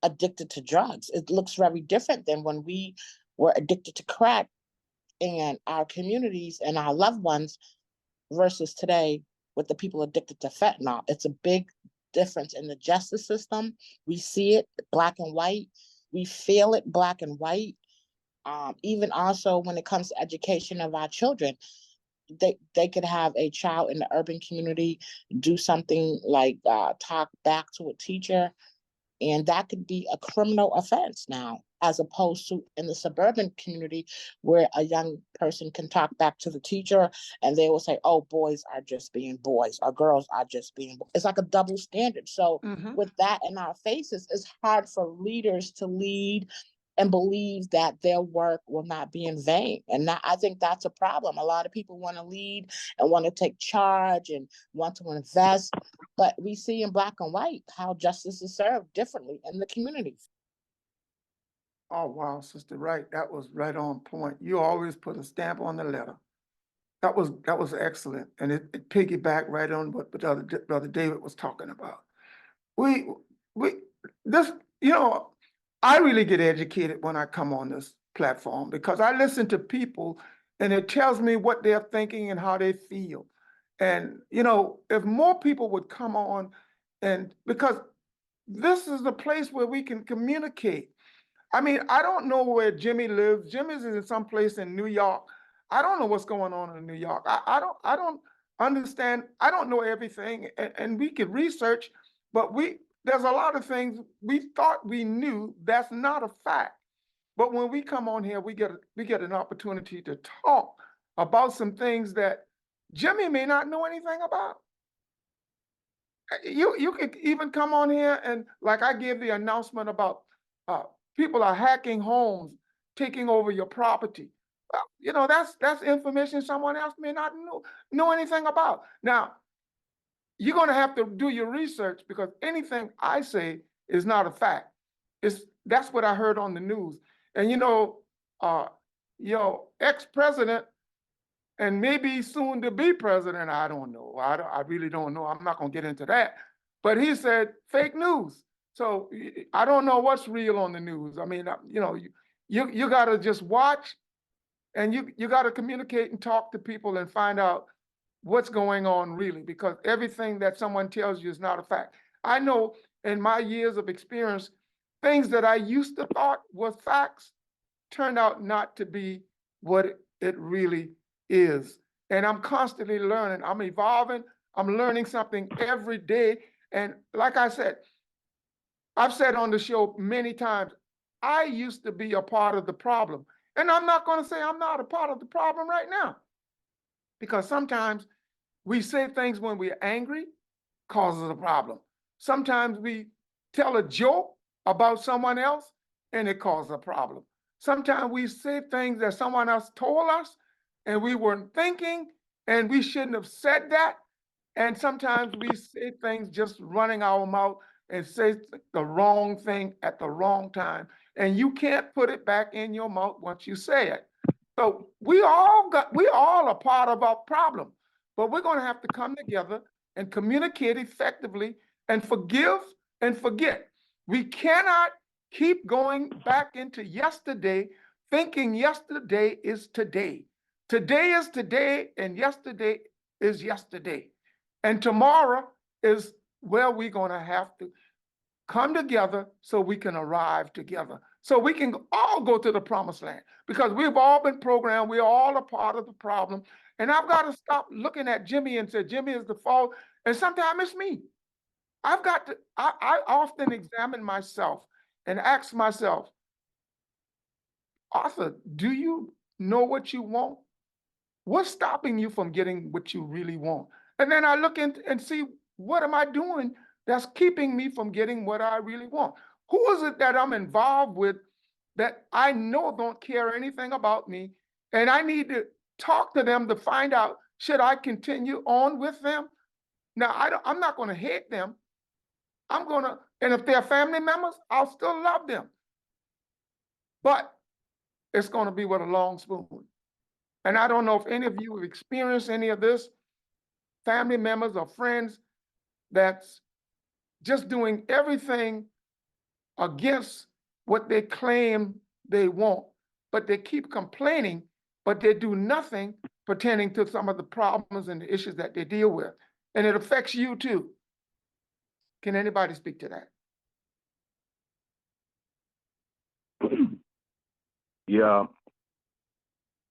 addicted to drugs. It looks very different than when we were addicted to crack in our communities and our loved ones versus today with the people addicted to fentanyl. It's a big difference in the justice system. We see it Black and white. We feel it Black and white. Even also when it comes to education of our children, they could have a child in the urban community do something like talk back to a teacher, and that could be a criminal offense now, as opposed to in the suburban community where a young person can talk back to the teacher and they will say, oh, boys are just being boys, or girls are just being boys. It's like a double standard. So with that in our faces, it's hard for leaders to lead and believe that their work will not be in vain. And I think that's a problem. A lot of people want to lead and want to take charge and want to invest, but we see in Black and white how justice is served differently in the communities. Oh, wow, Sister Wright, that was right on point. You always put a stamp on the letter. That was excellent. And it piggybacked right on what Brother David was talking about. we we this, you know, I really get educated when I come on this platform because I listen to people and it tells me what they're thinking and how they feel. And you know, if more people would come on, and because this is the place where we can communicate. I mean, I don't know where Jimmy lives. Jimmy's in some place in New York. I don't know what's going on in New York. I don't understand. I don't know everything. And we could research, but there's a lot of things we thought we knew that's not a fact. But when we come on here, we get an opportunity to talk about some things that Jimmy may not know anything about. You could even come on here and like I gave the announcement about uh, people are hacking homes, taking over your property. Well, you know, that's information someone else may not know anything about. Now, you're going to have to do your research because anything I say is not a fact. That's what I heard on the news. And uh, ex-president and maybe soon to be president, I don't know. I really don't know. I'm not going to get into that. But he said fake news. So I don't know what's real on the news. I mean, you got to just watch and you got to communicate and talk to people and find out what's going on really, because everything that someone tells you is not a fact. I know in my years of experience, things that I used to thought was facts turned out not to be what it really is. And I'm constantly learning. I'm evolving. I'm learning something every day. And like I said, I've said on the show many times, I used to be a part of the problem. And I'm not going to say I'm not a part of the problem right now. Because sometimes we say things when we're angry, causes a problem. Sometimes we tell a joke about someone else and it causes a problem. Sometimes we say things that someone else told us and we weren't thinking and we shouldn't have said that. And sometimes we say things just running our mouth and say the wrong thing at the wrong time. And you can't put it back in your mouth once you say it. So we all are part of our problem, but we're going to have to come together and communicate effectively and forgive and forget. We cannot keep going back into yesterday, thinking yesterday is today. Today is today, and yesterday is yesterday. And tomorrow is where we're going to have to come together so we can arrive together, so we can all go to the promised land, because we've all been programmed. We're all a part of the problem. And I've got to stop looking at Jimmy and say, Jimmy is the fault. And sometimes it's me. I often examine myself and ask myself, Arthur, do you know what you want? What's stopping you from getting what you really want? And then I look and see, what am I doing that's keeping me from getting what I really want? Who is it that I'm involved with that I know don't care anything about me? And I need to talk to them to find out, should I continue on with them? Now, I'm not going to hate them. And if they're family members, I'll still love them. But it's going to be with a long spoon. And I don't know if any of you have experienced any of this, family members or friends that's just doing everything against what they claim they want, but they keep complaining, but they do nothing pertaining to some of the problems and the issues that they deal with. And it affects you too. Can anybody speak to that? Yeah,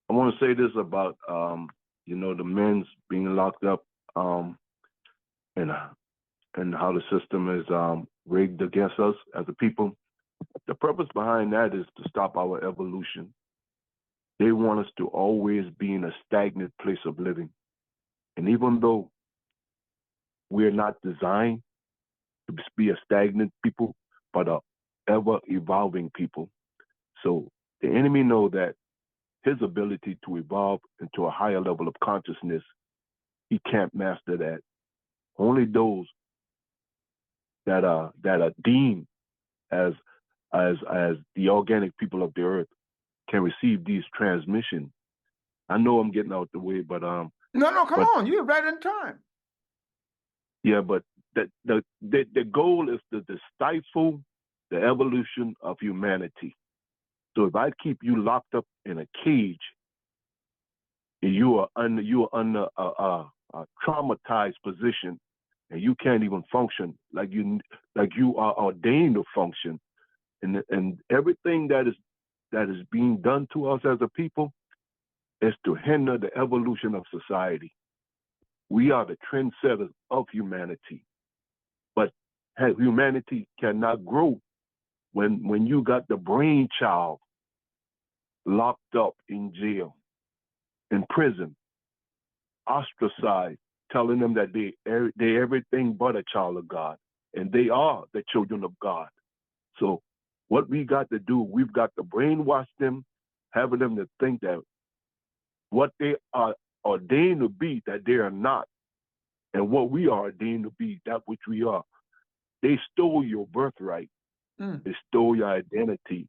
I want to say this about the men's being locked up, and how the system is rigged against us as a people. The purpose behind that is to stop our evolution. They want us to always be in a stagnant place of living. And even though we're not designed to be a stagnant people, but a ever-evolving people. So the enemy know that his ability to evolve into a higher level of consciousness, he can't master that. Only those that are deemed as the organic people of the earth can receive these transmissions. I know I'm getting out the way, but No, come on, you're right in time. Yeah, but the goal is to stifle the evolution of humanity. So if I keep you locked up in a cage, and you are under a traumatized position, and you can't even function like you are ordained to function, and everything that is being done to us as a people is to hinder the evolution of society. We are the trendsetters of humanity, but humanity cannot grow when you got the brainchild locked up in jail, in prison, ostracized, telling them that they everything but a child of God, and they are the children of God. So what we got to do, we've got to brainwash them, having them to think that what they are ordained to be, that they are not, and what we are ordained to be, that which we are. They stole your birthright. They stole your identity.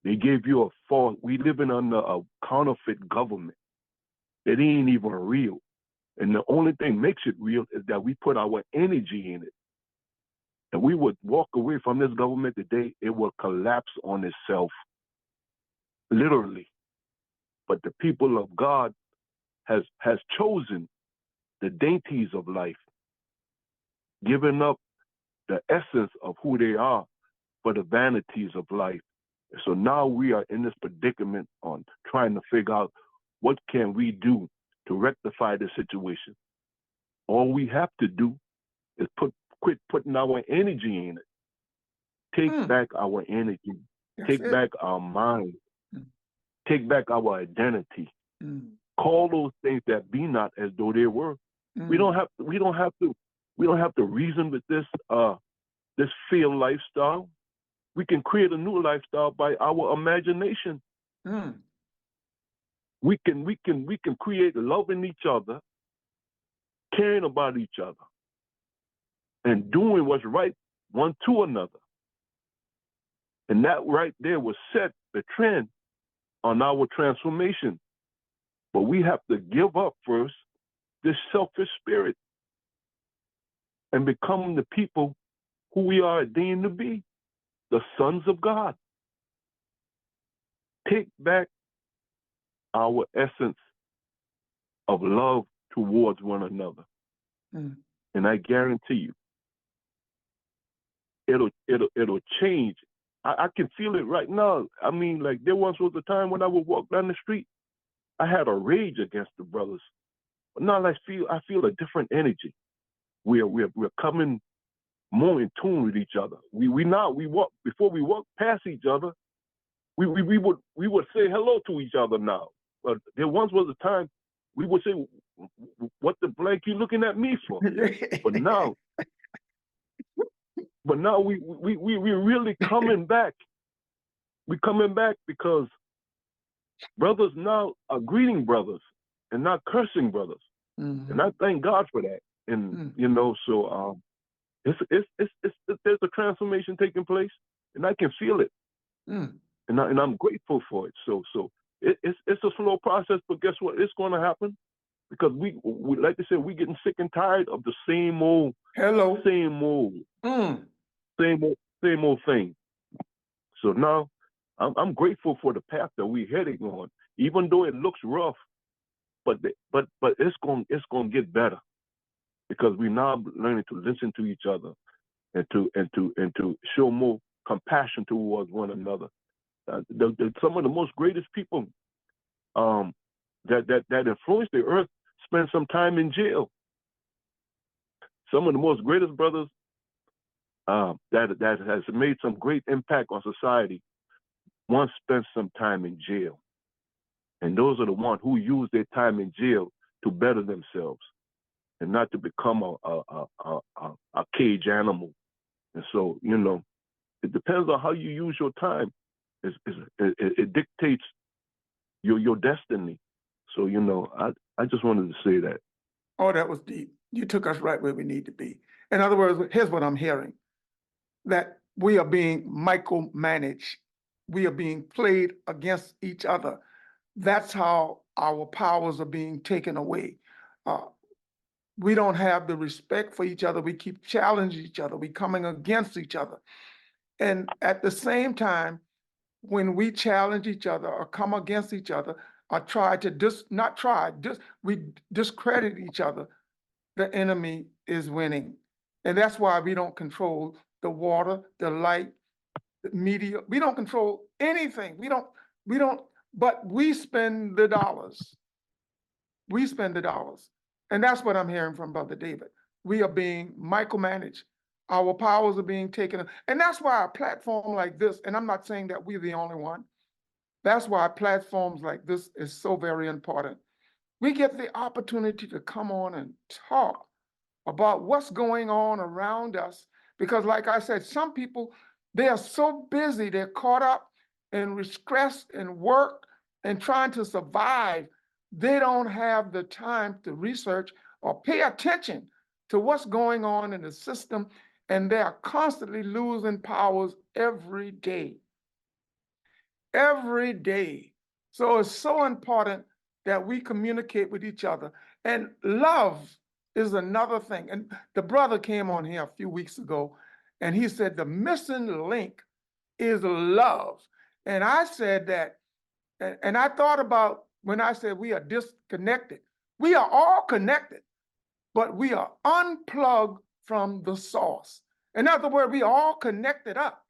They gave you a false. We living under a counterfeit government. It ain't even real. And the only thing makes it real is that we put our energy in it. And we would walk away from this government today, it will collapse on itself, literally. But the people of God has chosen the dainties of life, giving up the essence of who they are for the vanities of life. So now we are in this predicament on trying to figure out what can we do to rectify the situation. All we have to do is quit putting our energy in it. Take back our energy. Take back our mind. Take back our identity. Call those things that be not as though they were. We don't have to reason with this failed lifestyle. We can create a new lifestyle by our imagination. We can create loving each other, caring about each other, and doing what's right one to another. And that right there will set the trend on our transformation. But we have to give up first this selfish spirit and become the people who we are ordained to be, the sons of God. Take back our essence of love towards one another. And I guarantee you, it'll change. I can feel it right now. I mean, like there once was a time when I would walk down the street, I had a rage against the brothers. But now I feel a different energy. We're coming more in tune with each other. We walk before we walk past each other. We would say hello to each other now. But there once was a time we would say, "What the blank you looking at me for?" But now we're really coming back. We're coming back because brothers now are greeting brothers and not cursing brothers. And I thank God for that. And so there's a transformation taking place, and I can feel it. And I'm grateful for it. So it's a slow process, but guess what? It's going to happen because we like I said, we're getting sick and tired of the same old thing. So now I'm grateful for the path that we're heading on, even though it looks rough, but it's going to get better because we're now learning to listen to each other and to show more compassion towards one another. Some of the most greatest people that influenced the earth spent some time in jail. Some of the most greatest brothers that has made some great impact on society once spent some time in jail. And those are the ones who use their time in jail to better themselves and not to become a cage animal. And so, it depends on how you use your time. It dictates your destiny. So, I just wanted to say that. Oh, that was deep. You took us right where we need to be. In other words, here's what I'm hearing, that we are being micromanaged. We are being played against each other. That's how our powers are being taken away. we don't have the respect for each other. We keep challenging each other. We coming against each other. And at the same time, when we challenge each other or come against each other or try to we discredit each other, the enemy is winning. And that's why we don't control the water, the light, the media. We don't control anything. But we spend the dollars. We spend the dollars. And that's what I'm hearing from Brother David. We are being micromanaged. Our powers are being taken. And that's why a platform like this, and I'm not saying that we're the only one, that's why platforms like this is so very important. We get the opportunity to come on and talk about what's going on around us. Because like I said, some people, they are so busy, they're caught up in stress and work and trying to survive. They don't have the time to research or pay attention to what's going on in the system, and they are constantly losing powers every day. Every day. So it's so important that we communicate with each other. And love is another thing. And the brother came on here a few weeks ago, and he said the missing link is love. And I said that, and I thought about when I said we are disconnected. We are all connected, but we are unplugged from the source. In other words, we are all connected up,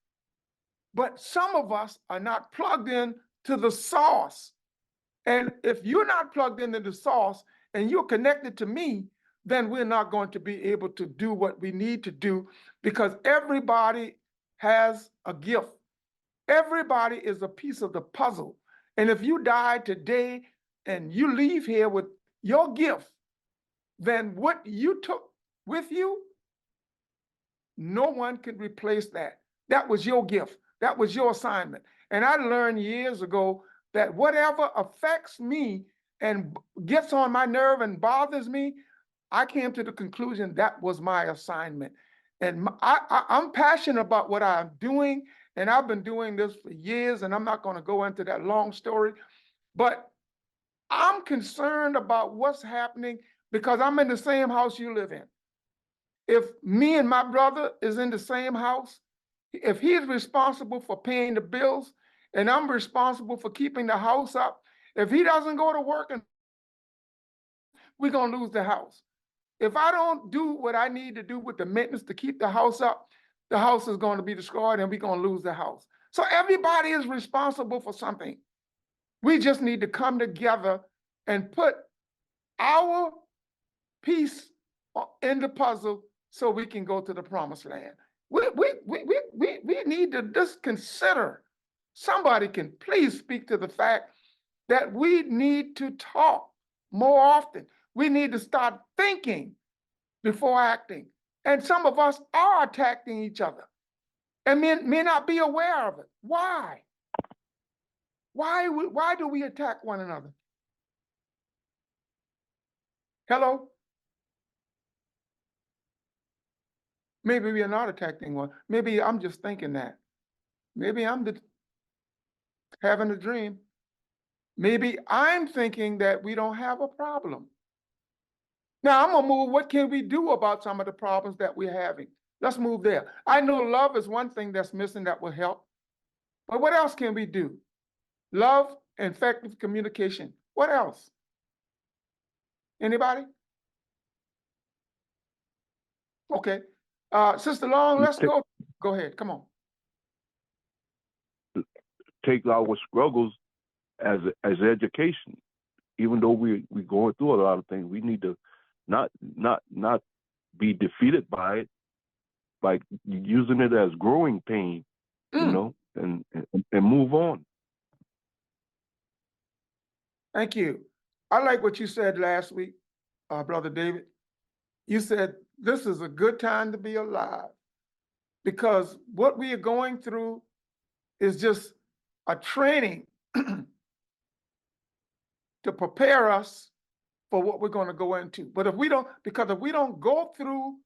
but some of us are not plugged in to the source. And if you're not plugged into the source and you're connected to me, then we're not going to be able to do what we need to do, because everybody has a gift. Everybody is a piece of the puzzle. And if you die today and you leave here with your gift, then what you took with you, no one can replace that. That was your gift. That was your assignment. And I learned years ago that whatever affects me and gets on my nerve and bothers me, I came to the conclusion that was my assignment. And I'm passionate about what I'm doing, and I've been doing this for years, and I'm not going to go into that long story, but I'm concerned about what's happening because I'm in the same house you live in. If me and my brother is in the same house, if he's responsible for paying the bills and I'm responsible for keeping the house up, if he doesn't go to work, and we're going to lose the house. If I don't do what I need to do with the maintenance to keep the house up, the house is going to be destroyed and we're going to lose the house. So everybody is responsible for something. We just need to come together and put our piece in the puzzle so we can go to the promised land. We need to just consider, somebody can please speak to the fact that we need to talk more often. We need to start thinking before acting. And some of us are attacking each other and may not be aware of it. Why? Why do we attack one another? Hello? Maybe we are not attacking one. Maybe I'm just thinking that. Maybe I'm having a dream. Maybe I'm thinking that we don't have a problem. Now I'm gonna move, what can we do about some of the problems that we're having? Let's move there. I know love is one thing that's missing that will help, but what else can we do? Love, effective communication. What else? Anybody? Okay. Sister Long, let's go. Go ahead, come on. Take our struggles as education. Even though we're going through a lot of things, we need to not be defeated by it, by using it as growing pain, you know, and move on. Thank you. I like what you said last week, Brother David. You said this is a good time to be alive, because what we are going through is just a training to prepare us for what we're going to go into. But if we don't go through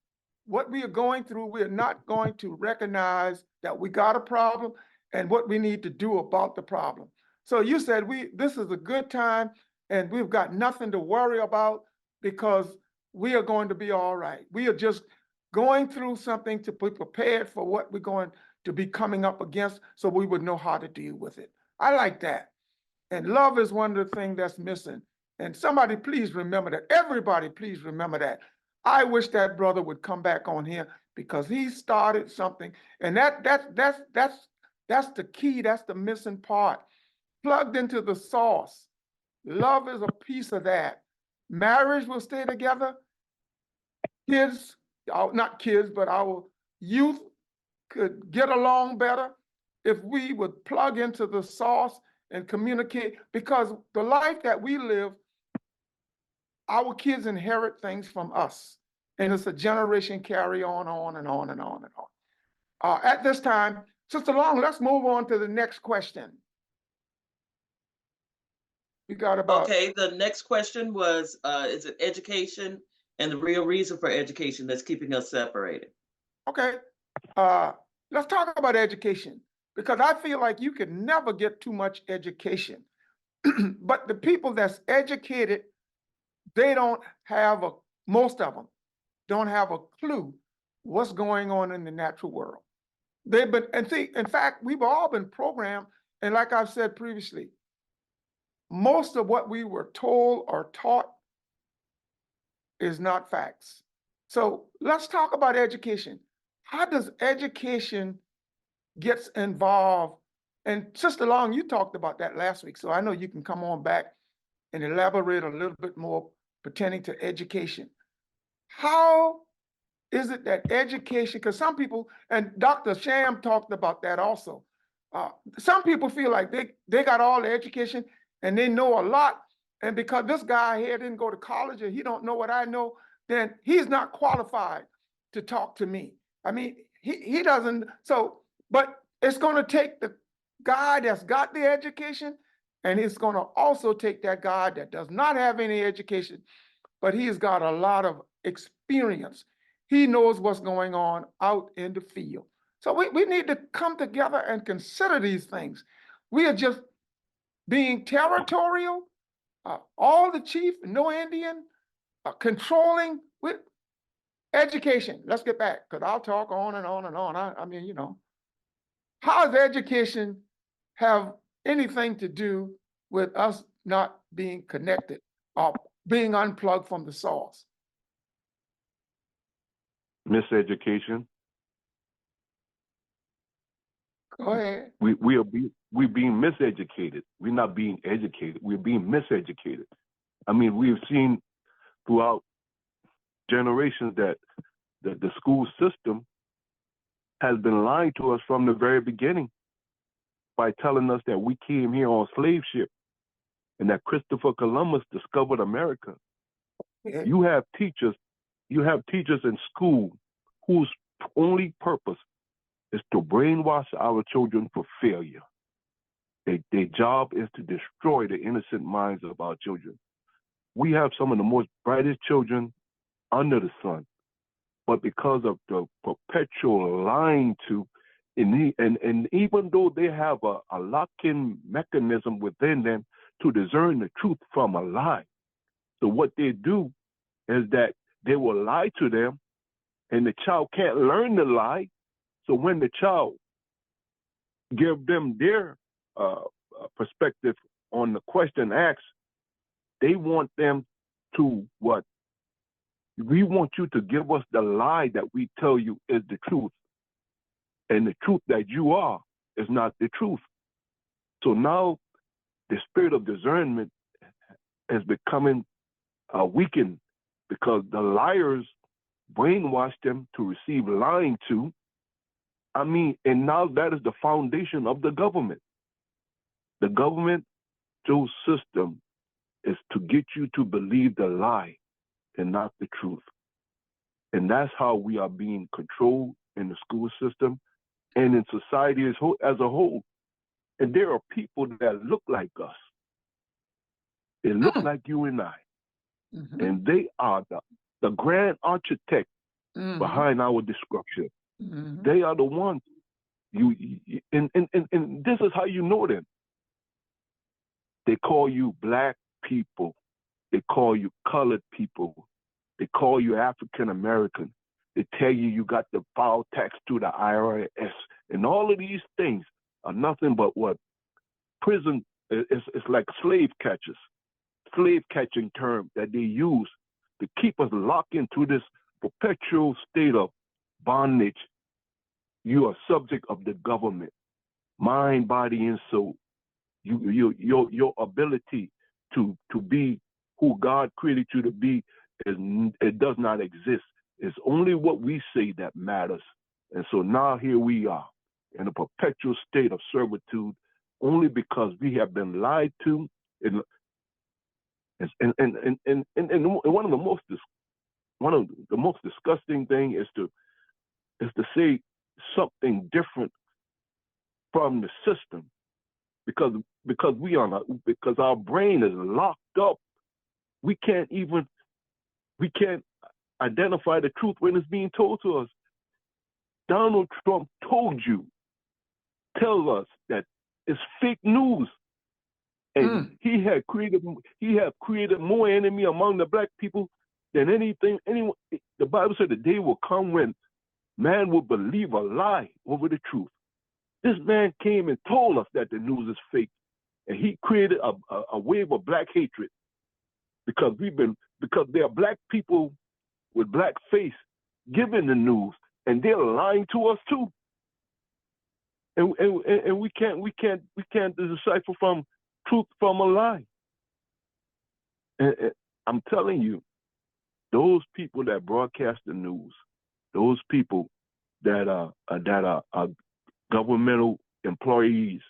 what we are going through, we are not going to recognize that we got a problem and what we need to do about the problem. So you said this is a good time and we've got nothing to worry about, because we are going to be all right. We are just going through something to be prepared for what we're going to be coming up against so we would know how to deal with it. I like that. And love is one of the things that's missing. And somebody please remember that. Everybody please remember that. I wish that brother would come back on here because he started something. And that's the key. That's the missing part. Plugged into the source. Love is a piece of that. Marriage will stay together. Kids, not kids, but our youth could get along better if we would plug into the source and communicate, because the life that we live, our kids inherit things from us. And it's a generation carry on and on and on and on. At this time, Sister Long, let's move on to the next question. We got about... Okay, the next question was, is it education and the real reason for education that's keeping us separated? Okay, let's talk about education, because I feel like you can never get too much education. But the people that's educated, they don't have most of them don't have a clue what's going on in the natural world. They've been, and see, in fact, we've all been programmed, and like I've said previously, most of what we were told or taught is not facts. So let's talk about education. How does education get involved? And Sister Long, you talked about that last week, so I know you can come on back and elaborate a little bit more pertaining to education. How is it that education, because some people, and Dr. Sham talked about that also, some people feel like they got all the education and they know a lot, and because this guy here didn't go to college or he don't know what I know, then he's not qualified to talk to me. I mean, he doesn't, so, but it's gonna take the guy that's got the education, and it's gonna also take that guy that does not have any education, but he's got a lot of experience. He knows what's going on out in the field. So we need to come together and consider these things. We are just being territorial, all the chief, no Indian, controlling with education. Let's get back, because I'll talk on and on and on. I mean, you know, how does education have anything to do with us not being connected or being unplugged from the source? Miseducation. Go ahead. We're being miseducated. We're not being educated. We're being miseducated. I mean, we've seen throughout generations that the school system has been lying to us from the very beginning by telling us that we came here on slave ship and that Christopher Columbus discovered America. Yeah. You have teachers in school whose only purpose is to brainwash our children for failure. Their job is to destroy the innocent minds of our children. We have some of the most brightest children under the sun, but because of the perpetual lying to, and even though they have a lock-in mechanism within them to discern the truth from a lie, so what they do is that they will lie to them, and the child can't learn the lie. So when the child give them their perspective on the question asked, they want them to what? We want you to give us the lie that we tell you is the truth. And the truth that you are is not the truth. So now the spirit of discernment is becoming weakened because the liars brainwash them to receive lying to. I mean, and now that is the foundation of the government. The government through system is to get you to believe the lie and not the truth. And that's how we are being controlled in the school system and in society as a whole. And there are people that look like us. They look like you and I. Mm-hmm. And they are the grand architect behind our destruction. Mm-hmm. They are the ones. And this is how you know them. They call you black people. They call you colored people. They call you African American. They tell you got the foul tax to the IRS. And all of these things are nothing but what prison is. It's like slave catchers, slave catching term that they use to keep us locked into this perpetual state of bondage. You are subject of the government, mind, body, and soul. Your ability to be who God created you to be it does not exist. It's only what we say that matters. And so now here we are in a perpetual state of servitude, only because we have been lied to. And one of the most disgusting thing is to say something different from the system, because our brain is locked up. We can't identify the truth when it's being told to us. Donald Trump tell us that it's fake news. And he had created more enemy among the black people than anyone. The Bible said the day will come when man will believe a lie over the truth. This man came and told us that the news is fake. And he created a wave of black hatred because there are black people with black face giving the news, and they're lying to us too. And we can't decipher from truth from a lie. And I'm telling you, those people that broadcast the news, those people that are governmental employees,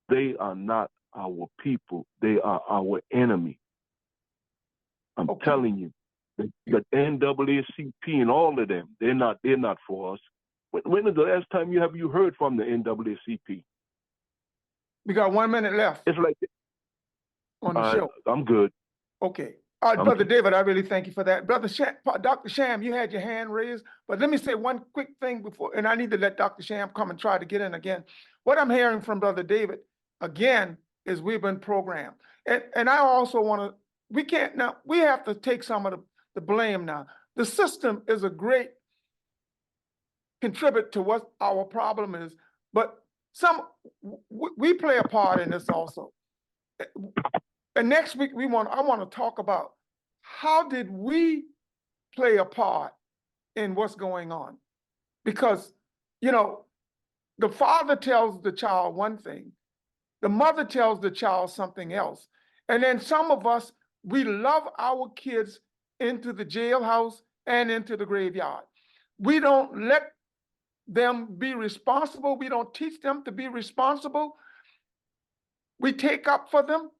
they are not our people. They are our enemy. I'm telling you, the NAACP and all of them, they're not for us. When is the last time you heard from the NAACP? We got 1 minute left. It's like on the show. I'm good. Okay. Brother David, I really thank you for that. Brother Dr. Sham, you had your hand raised, but let me say one quick thing before, and I need to let Dr. Sham come and try to get in again. What I'm hearing from Brother David, again, is we've been programmed. And I also want to, we have to take some of the blame now. The system is a great contributor to what our problem is, but we play a part in this also. And next week I want to talk about how did we play a part in what's going on? Because, the father tells the child one thing, the mother tells the child something else. And then some of us, we love our kids into the jailhouse and into the graveyard. We don't let them be responsible. We don't teach them to be responsible. We take up for them.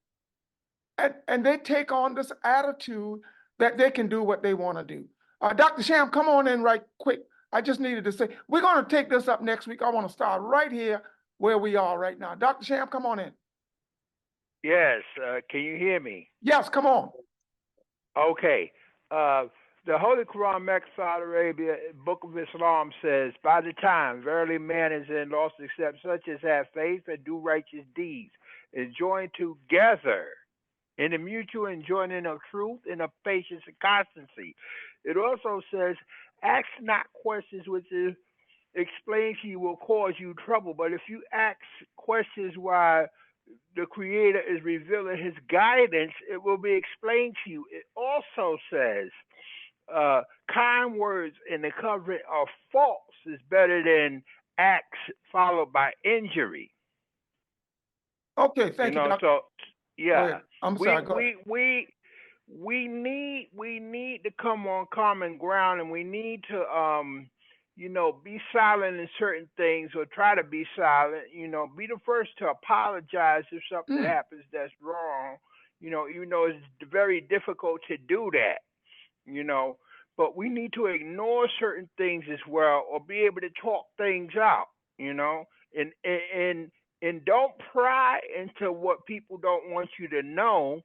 And they take on this attitude that they can do what they want to do. Dr. Sham, come on in right quick. I just needed to say, we're going to take this up next week. I want to start right here where we are right now. Dr. Sham, come on in. Yes. Can you hear me? Yes, come on. Okay. The Holy Quran, Mecca, Saudi Arabia, Book of Islam says, by the time, verily man is in lost except such as have faith and do righteous deeds, and join together in the mutual enjoying of truth and of patience and constancy. It also says, ask not questions which is explained to you will cause you trouble. But if you ask questions while the Creator is revealing his guidance, it will be explained to you. It also says, kind words in the covering of faults is better than acts followed by injury. Okay, thank you, Doctor. So, yeah, I'm sorry. we need to come on common ground, and we need to be silent in certain things, or try to be silent. Be the first to apologize if something happens that's wrong. Even though it's very difficult to do that. But we need to ignore certain things as well, or be able to talk things out. And don't pry into what people don't want you to know.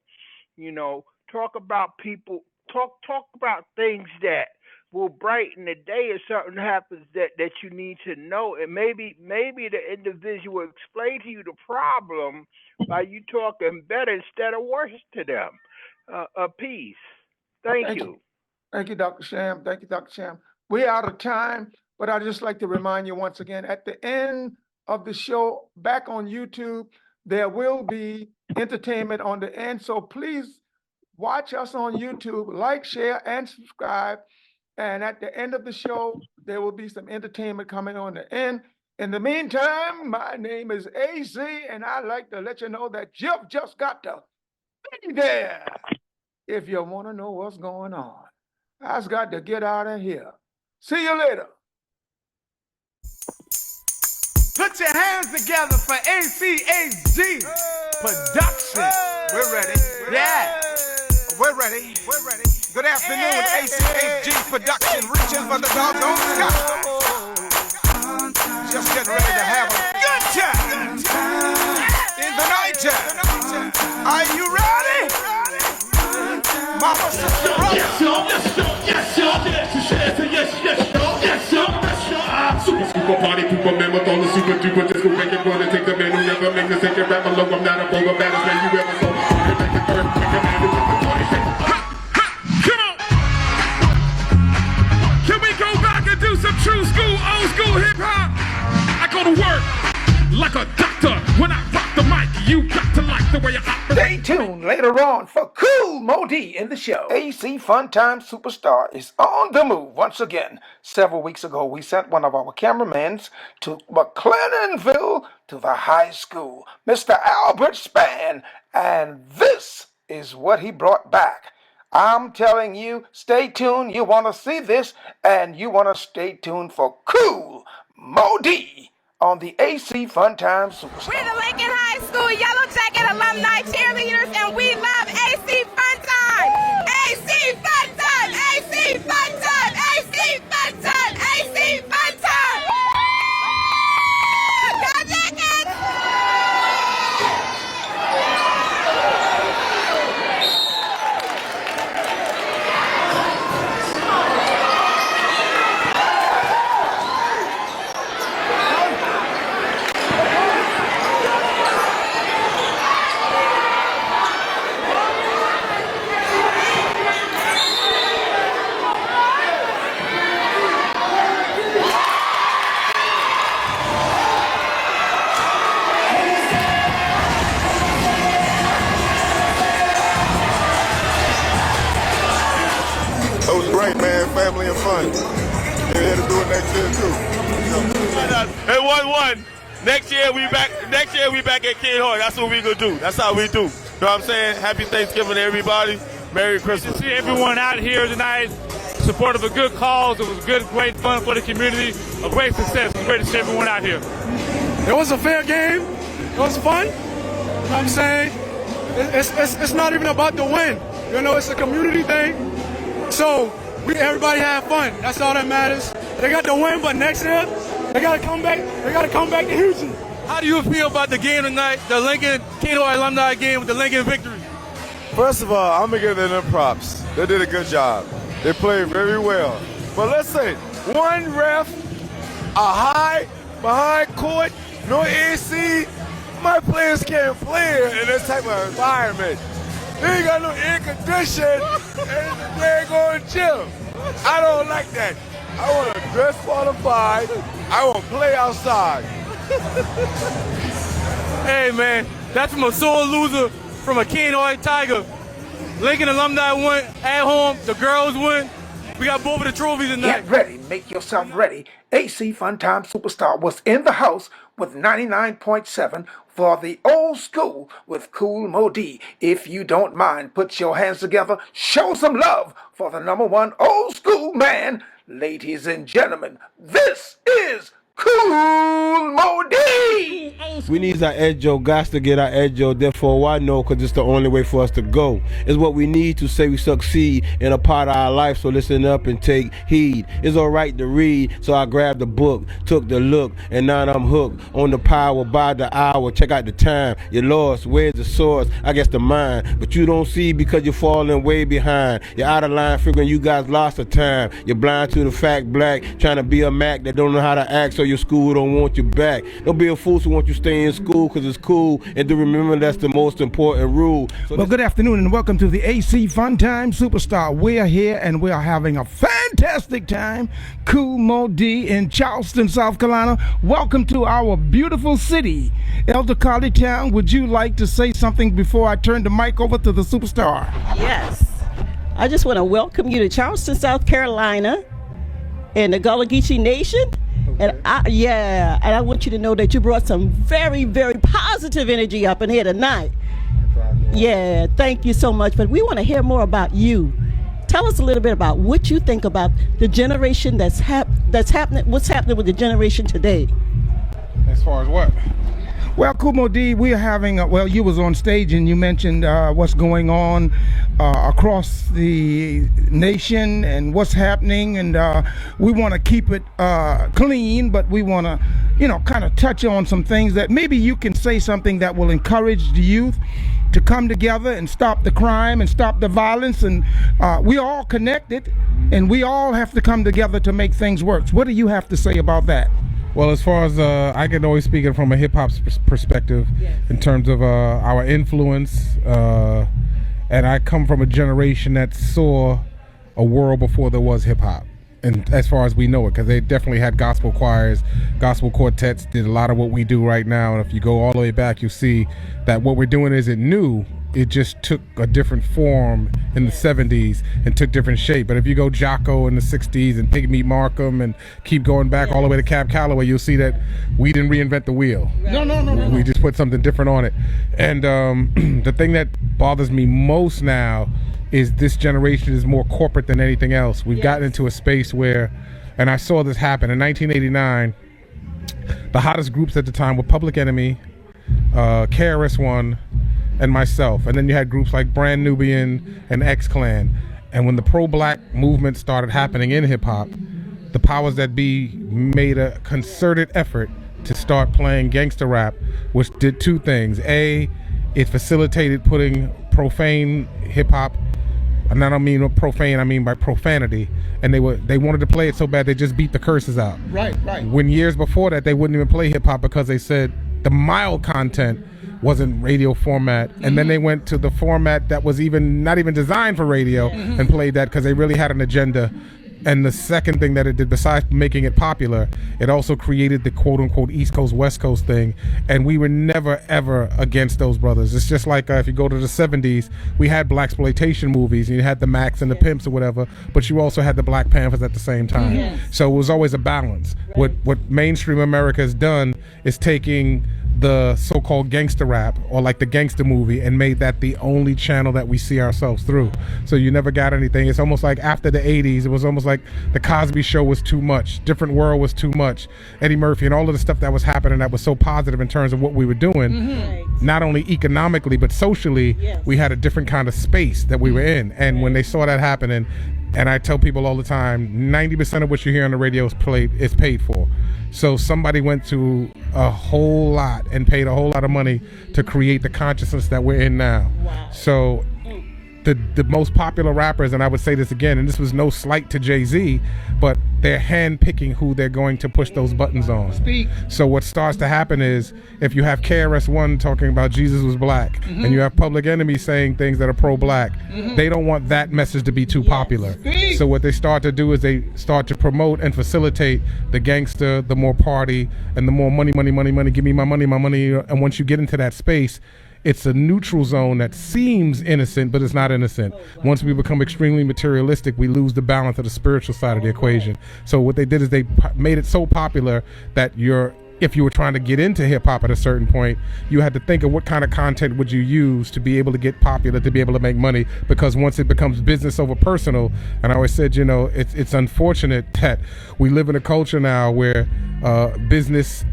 Talk about people. Talk about things that will brighten the day if something happens that you need to know. And maybe the individual will explain to you the problem by you talking better instead of worse to them. Peace. Thank you. Thank you, Dr. Sham. Thank you, Dr. Sham. We're out of time, but I'd just like to remind you once again, at the end of the show, back on YouTube, there will be entertainment on the end. So please watch us on YouTube, like, share, and subscribe. And at the end of the show, there will be some entertainment coming on the end. In the meantime, my name is AC, and I'd like to let you know that Jeff just got to be there. If you want to know what's going on, I've got to get out of here. See you later. Put your hands together for ACHG Production. We're ready. Yeah. We're ready. Good afternoon, ACHG Production, reaching for the doggone sky. Just getting ready to have a good time in the night time. Are you ready? Mama, sister, brother. Yes, super party, super member, all the super duper disco, make it run and take the man who never make the second rap alone. I'm not a vulgar baddest man you ever saw. Make the earth, make a man with the party shake. Come on! Can we go back and do some true school, old school hip hop? I go to work like a doctor. When I rock the mic, you got to like the way I operate. Stay tuned later on for Cool Modi in the show. AC Funtime Superstar is on the move once again. Several weeks ago, we sent one of our cameramans to McLennanville to the high school, Mr. Albert Spann, and this is what he brought back. I'm telling you, stay tuned. You want to see this, and you want to stay tuned for Cool Modi on the AC Funtime Superstar. We're the Lincoln High School Yellow Jacket alumni cheerleaders, and we love AC Funtime! AC Funtime! AC Funtime! AC Funtime! AC Funtime! Go Jackets! It was great, man. Family and fun. They're here to do it next year too. It 1-1. Next year we back at Kid Hart. That's what we gonna do. That's how we do. You know what I'm saying? Happy Thanksgiving to everybody. Merry Christmas. To see everyone out here tonight, support of a good cause. It was good, great fun for the community. A great success. It was great to see everyone out here. It was a fair game. It was fun. You know what I'm saying? It's not even about the win. You know, it's a community thing. So everybody have fun. That's all that matters. They got the win, but next year they gotta come back. They gotta come back to Houston. How do you feel about the game tonight, the Lincoln Kid Hart alumni game with the Lincoln victory? First of all, I'm gonna give them props. They did a good job. They played very well. But let's say one ref, a high behind court, no AC. My players can't play in this type of environment. They ain't got no air condition and they ain't going to gym. I don't like that. I want to dress qualified. I want to play outside. Hey man, that's from a sore loser from a Kid Hart Tiger. Lincoln alumni won at home. The girls won. We got both of the trophies tonight. Get ready. Make yourself ready. AC Funtime Superstar was in the house with 99.7 for the old school with Cool Modi. If you don't mind, put your hands together. Show some love for the #1 old school man. Ladies and gentlemen, this is Cool Modi. We need our Edjo, got to get our Edjo, therefore why no, because it's the only way for us to go. It's what we need to say we succeed in a part of our life, so listen up and take heed. It's alright to read, so I grabbed the book, took the look, and now I'm hooked on the power by the hour. Check out the time, you're lost, where's the source? I guess the mind, but you don't see because you're falling way behind. You're out of line figuring you guys lost the time. You're blind to the fact, black, trying to be a Mac that don't know how to act, so tell your school don't want you back. Don't be a fool who want you stay in school because it's cool. And to remember that's the most important rule. So well, good afternoon and welcome to the AC Fun Time Superstar. We're here and we are having a fantastic time. Cool Mo D in Charleston, South Carolina. Welcome to our beautiful city. Elder Carly Town, would you like to say something before I turn the mic over to the superstar? Yes. I just want to welcome you to Charleston, South Carolina and the Gullah Geechee Nation. Okay. And I want you to know that you brought some very, very positive energy up in here tonight. Yeah, thank you so much. But we want to hear more about you. Tell us a little bit about what you think about the generation that's happening. What's happening with the generation today? As far as what? Well, Kumo D, we are having, you was on stage and you mentioned what's going on across the nation and what's happening, and we want to keep it clean, but we want to, kind of touch on some things that maybe you can say something that will encourage the youth to come together and stop the crime and stop the violence, and we all connected and we all have to come together to make things work. What do you have to say about that? Well, as far as I can always speak it from a hip-hop perspective, yes, in terms of our influence, and I come from a generation that saw a world before there was hip-hop, and as far as we know it, because they definitely had gospel choirs, gospel quartets, did a lot of what we do right now, and if you go all the way back, you'll see that what we're doing isn't new. It just took a different form in the 70s and took different shape. But if you go Jocko in the 60s and Pigmeat Markham and keep going back all the way to Cab Calloway, you'll see that we didn't reinvent the wheel. No. We just put something different on it. And the thing that bothers me most now is this generation is more corporate than anything else. We've gotten into a space where, and I saw this happen in 1989, the hottest groups at the time were Public Enemy, KRS-One, and myself, and then you had groups like Brand Nubian and X-Clan. And when the pro-black movement started happening in hip-hop, the powers that be made a concerted effort to start playing gangster rap, which did two things. A, it facilitated putting profane hip-hop, and I don't mean profane, I mean by profanity, and they wanted to play it so bad they just beat the curses out. Right. When years before that, they wouldn't even play hip-hop because they said the mild content wasn't radio format, and then they went to the format that was not even designed for radio, and played that because they really had an agenda. And the second thing that it did, besides making it popular, it also created the quote-unquote East Coast, West Coast thing, and we were never, ever against those brothers. It's just like if you go to the 70s, we had blaxploitation movies, and you had the Macs and the Pimps or whatever, but you also had the Black Panthers at the same time. So it was always a balance. What mainstream America has done is taking the so-called gangster rap or like the gangster movie and made that the only channel that we see ourselves through. So you never got anything. It's almost like after the 80s, it was almost like the Cosby Show was too much, Different World was too much, Eddie Murphy and all of the stuff that was happening that was so positive in terms of what we were doing, not only economically but socially. We had a different kind of space that we were in, and when they saw that happening, and I tell people all the time, 90% of what you hear on the radio is paid for. So somebody went to a whole lot and paid a whole lot of money to create the consciousness that we're in now. Wow. So the most popular rappers, and I would say this again, and this was no slight to Jay-Z, but they're handpicking who they're going to push those buttons on. Speak. So what starts to happen is if you have KRS-One talking about Jesus was black, and you have Public Enemy saying things that are pro-black, they don't want that message to be too popular. Speak. So what they start to do is they start to promote and facilitate the gangster, the more party, and the more money, give me my money. And once you get into that space, it's a neutral zone that seems innocent, but it's not innocent. Once we become extremely materialistic, we lose the balance of the spiritual side of the equation. So what they did is they made it so popular that if you were trying to get into hip-hop at a certain point, you had to think of what kind of content would you use to be able to get popular, to be able to make money, because once it becomes business over personal, and I always said, it's unfortunate that we live in a culture now where business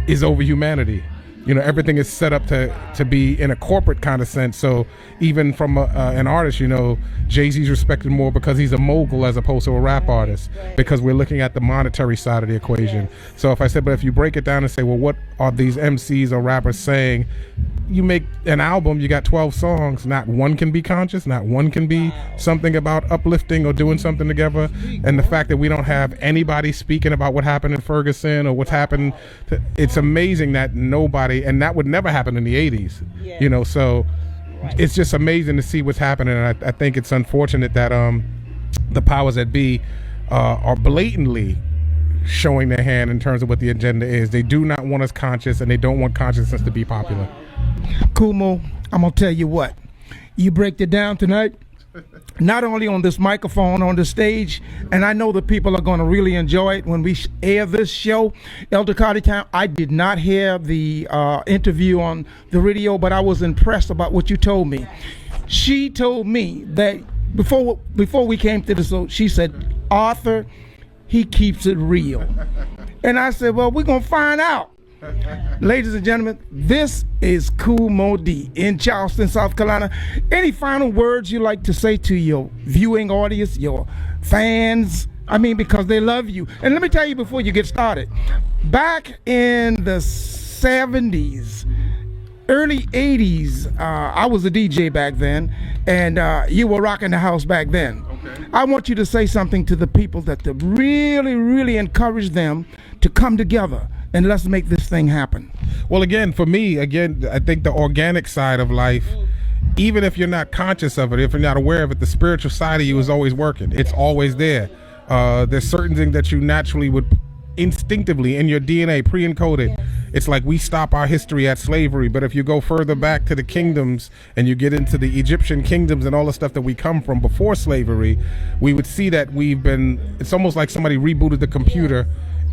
is over humanity. You know, everything is set up to be in a corporate kind of sense. So even from an artist, you know, Jay-Z's respected more because he's a mogul as opposed to a rap artist, because we're looking at the monetary side of the equation. So if I said, but if you break it down and say, well, what are these MCs or rappers saying? You make an album, you got 12 songs, not one can be conscious, not one can be something about uplifting or doing something together. And the fact that we don't have anybody speaking about what happened in Ferguson or what's happened, it's amazing that nobody, and that would never happen in the 80s, you know, so it's just amazing to see what's happening. And I think it's unfortunate that the powers that be are blatantly showing their hand in terms of what the agenda is. They do not want us conscious, and they don't want consciousness to be popular. Kumo, I'm gonna tell you what, you break it down tonight, not only on this microphone, on the stage, and I know the people are going to really enjoy it when we air this show. Elder Cardi Town, I did not hear the interview on the radio, but I was impressed about what you told me. She told me that before we came to the show, she said, Arthur, he keeps it real. And I said, well, we're going to find out. Ladies and gentlemen, this is Kool Moe Dee in Charleston, South Carolina. Any final words you like to say to your viewing audience, your fans? I mean, because they love you. And let me tell you before you get started, back in the 70s, early 80s, I was a DJ back then, and you were rocking the house back then. Okay. I want you to say something to the people that to really, really encourage them to come together and let's make this thing happen. Well, again, for me, I think the organic side of life, even if you're not conscious of it, if you're not aware of it, the spiritual side of you is always working. It's always there. There's certain things that you naturally would instinctively in your DNA pre-encoded. It's like we stop our history at slavery, but if you go further back to the kingdoms and you get into the Egyptian kingdoms and all the stuff that we come from before slavery, we would see that it's almost like somebody rebooted the computer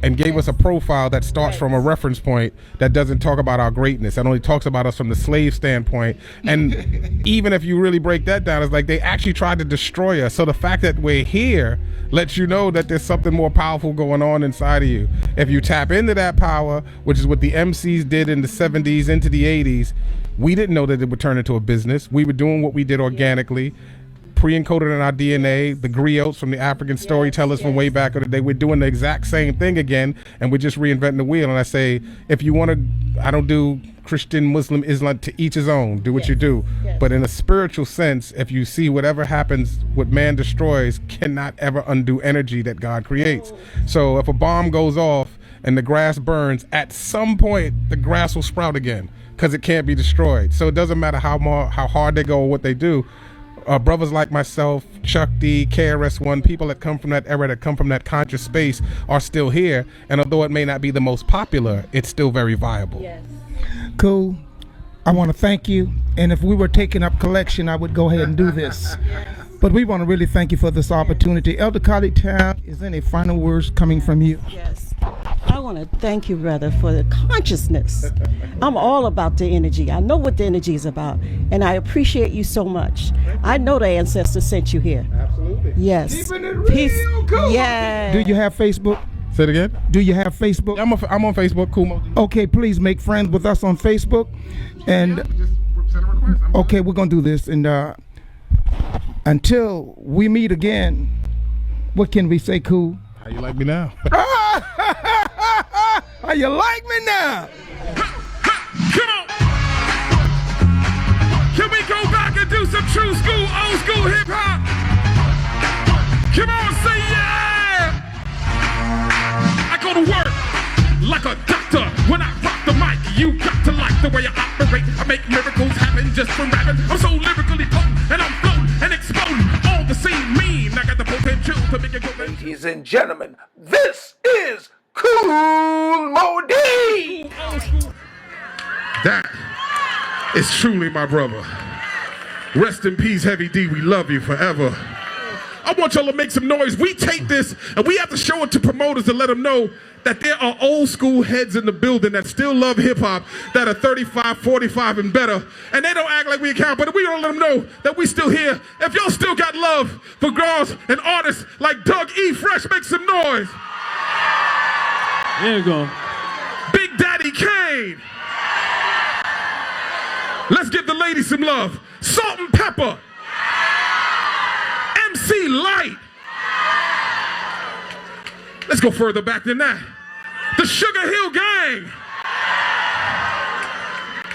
and gave us a profile that starts from a reference point that doesn't talk about our greatness. That only talks about us from the slave standpoint. And even if you really break that down, it's like they actually tried to destroy us. So the fact that we're here lets you know that there's something more powerful going on inside of you. If you tap into that power, which is what the MCs did in the 70s into the 80s, we didn't know that it would turn into a business. We were doing what we did organically, pre-encoded in our DNA. The griots from the African storytellers from way back in the day, we're doing the exact same thing again, and we're just reinventing the wheel. And I say, if you want to, I don't do Christian, Muslim, Islam, to each his own, do what you do. But in a spiritual sense, if you see whatever happens, what man destroys cannot ever undo energy that God creates. So if a bomb goes off and the grass burns, at some point the grass will sprout again because it can't be destroyed. So it doesn't matter how hard they go or what they do. Brothers like myself, Chuck D, KRS-One, people that come from that era, that come from that conscious space are still here. And although it may not be the most popular, it's still very viable. Yes. Cool. I want to thank you. And if we were taking up collection, I would go ahead and do this. But we want to really thank you for this opportunity. Elder Cardi Town, is there any final words coming from you? Yes. I want to thank you, brother, for the consciousness. I'm all about the energy. I know what the energy is about, and I appreciate you so much. I know the ancestors sent you here. Absolutely. Yes. Keeping it real. Cool. Yeah. Do you have Facebook? Say it again? Do you have Facebook? Yeah, I'm on Facebook, Kool Moe Dee. Okay, please make friends with us on Facebook. And just send a request. okay, we're going to do this. And until we meet again, what can we say, Cool? How you like me now? How you like me now? Come on! Can we go back and do some true school, old school hip hop? Come on, say yeah! I go to work like a doctor. When I rock the mic, you got to like the way I operate. I make miracles happen just from rapping. I'm so lyrically potent, and I'm floating and exploding. All the same mean, I got the potential to make it go. Ladies and gentlemen, this is Kool Moe Dee! That is truly my brother. Rest in peace, Heavy D. We love you forever. I want y'all to make some noise. We take this and we have to show it to promoters to let them know that there are old school heads in the building that still love hip hop, that are 35, 45 and better. And they don't act like we account, but we don't let them know that we still here. If y'all still got love for girls and artists like Doug E. Fresh, make some noise. There you go. Big Daddy Kane. ladies some love. Salt and Pepper. MC Light. Let's go further back than that. The Sugar Hill Gang.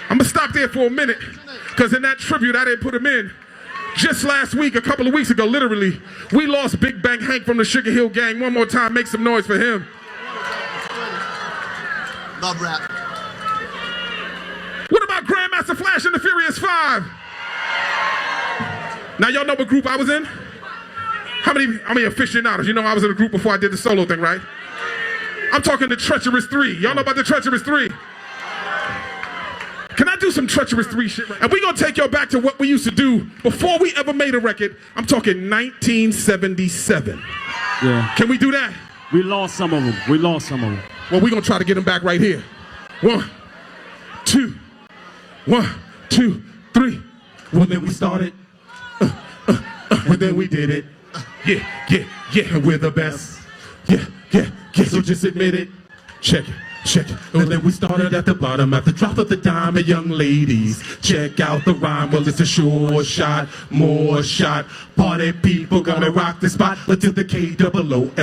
I'm gonna stop there for a minute, because in that tribute, I didn't put him in. Just last week, a couple of weeks ago, literally, we lost Big Bang Hank from the Sugar Hill Gang. One more time, make some noise for him. Love rap. What about Grandmaster Flash and the Furious 5? Now y'all know what group I was in? How many aficionados? You know I was in a group before I did the solo thing, right? I'm talking the Treacherous 3. Y'all know about the Treacherous 3? Can I do some Treacherous 3 shit? And we're gonna take y'all back to what we used to do before we ever made a record. I'm talking 1977. Yeah. Can we do that? We lost some of them. Well, we're gonna try to get them back right here. 1, 2, 1, 2, 3. Well, then we started. And then we did it. Yeah, we're the best. Yeah, so just admit it. Check it. Well, then we started at the bottom at the drop of the dime. And young ladies, check out the rhyme. Well, it's a sure shot, more shot. Party people gonna rock the spot until the KOOLMOE.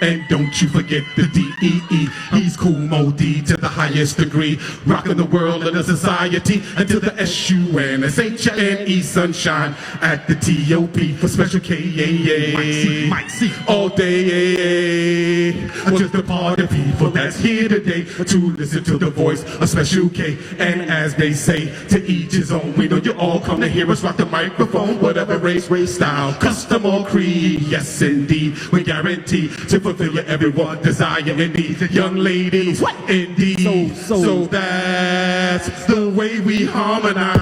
And don't you forget the DEE. He's cool Mo D to the highest degree. Rocking the world and the society until the SUNSHINE sunshine at the TOP for special KAA. Might see all day. Just the party people that's here today to listen to the voice of Special K. And as they say, to each his own. We know you all come to hear us rock the microphone, whatever race, style, custom or creed. Yes, indeed, we guarantee to fulfill your everyone desire and need. Young ladies, what? Indeed. So that's the way we harmonize.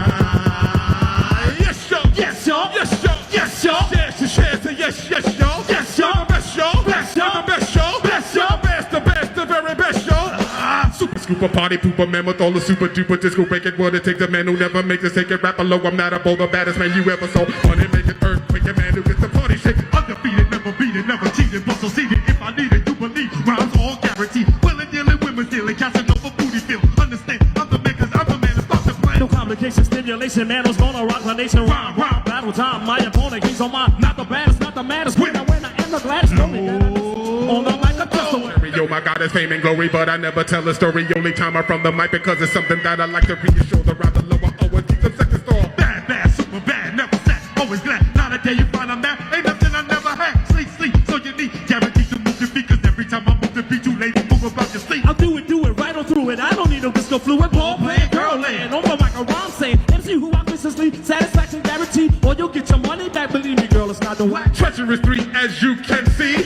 Yes, y'all. Yes, y'all. Yes, y'all. Yes, y'all. Yes, y'all. Yes, y'all. Yes, y'all. The best, y'all. Best, y'all. The best, y'all. Best, y'all. The best, the very best, y'all. Super scooper, party pooper, man with all the super duper disco break it. What it takes a man who never makes a take it rap low. I'm not a bowl, the baddest man you ever saw. Wanna make it earthquake, a man who gets the party shake. Undefeated, never beaten, never cheated, but succeeded. If I need it, you believe. Rhymes all guaranteed. Willing, dealing, women stealing, casting over booty feel. Understand, I'm the man, cause I'm the man that starts the plan. No complication, stimulation, man who's gonna rock the nation. Rhyme, battle time, my opponent, he's on my. Not the baddest, not the maddest. When I am the gladdest, no. On the mic, I'm just yo, my God is fame and glory, but I never tell a story. Only time I'm from the mic because it's something that I like to reassure the rather lower. Always keep some second store. Bad, super bad, never sad, always glad. Not a day you find I'm mad, ain't nothing I never had. Sleep, so you need guaranteed to move your feet, cause every time I move the beat, you lady move about your seat. I'll do it, right on through it. I don't need no disco fluid, ball playing, girl laying. On the mic, a rhyme saying, MC who I consistently, satisfaction guaranteed, or you'll get your money back. Believe me, girl, it's not the whack. Treacherous 3, as you can see.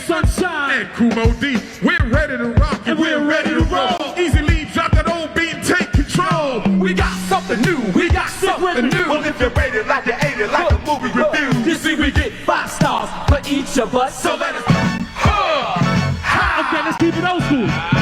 Sunshine and Kumo D, we're ready to rock and we're ready to roll. Easily drop that old beat and take control. We got something new, we got something new. Well, if you rate it like you ate it, like a movie review, you see we get 5 stars for each of us. So let us Okay, let's keep it old school.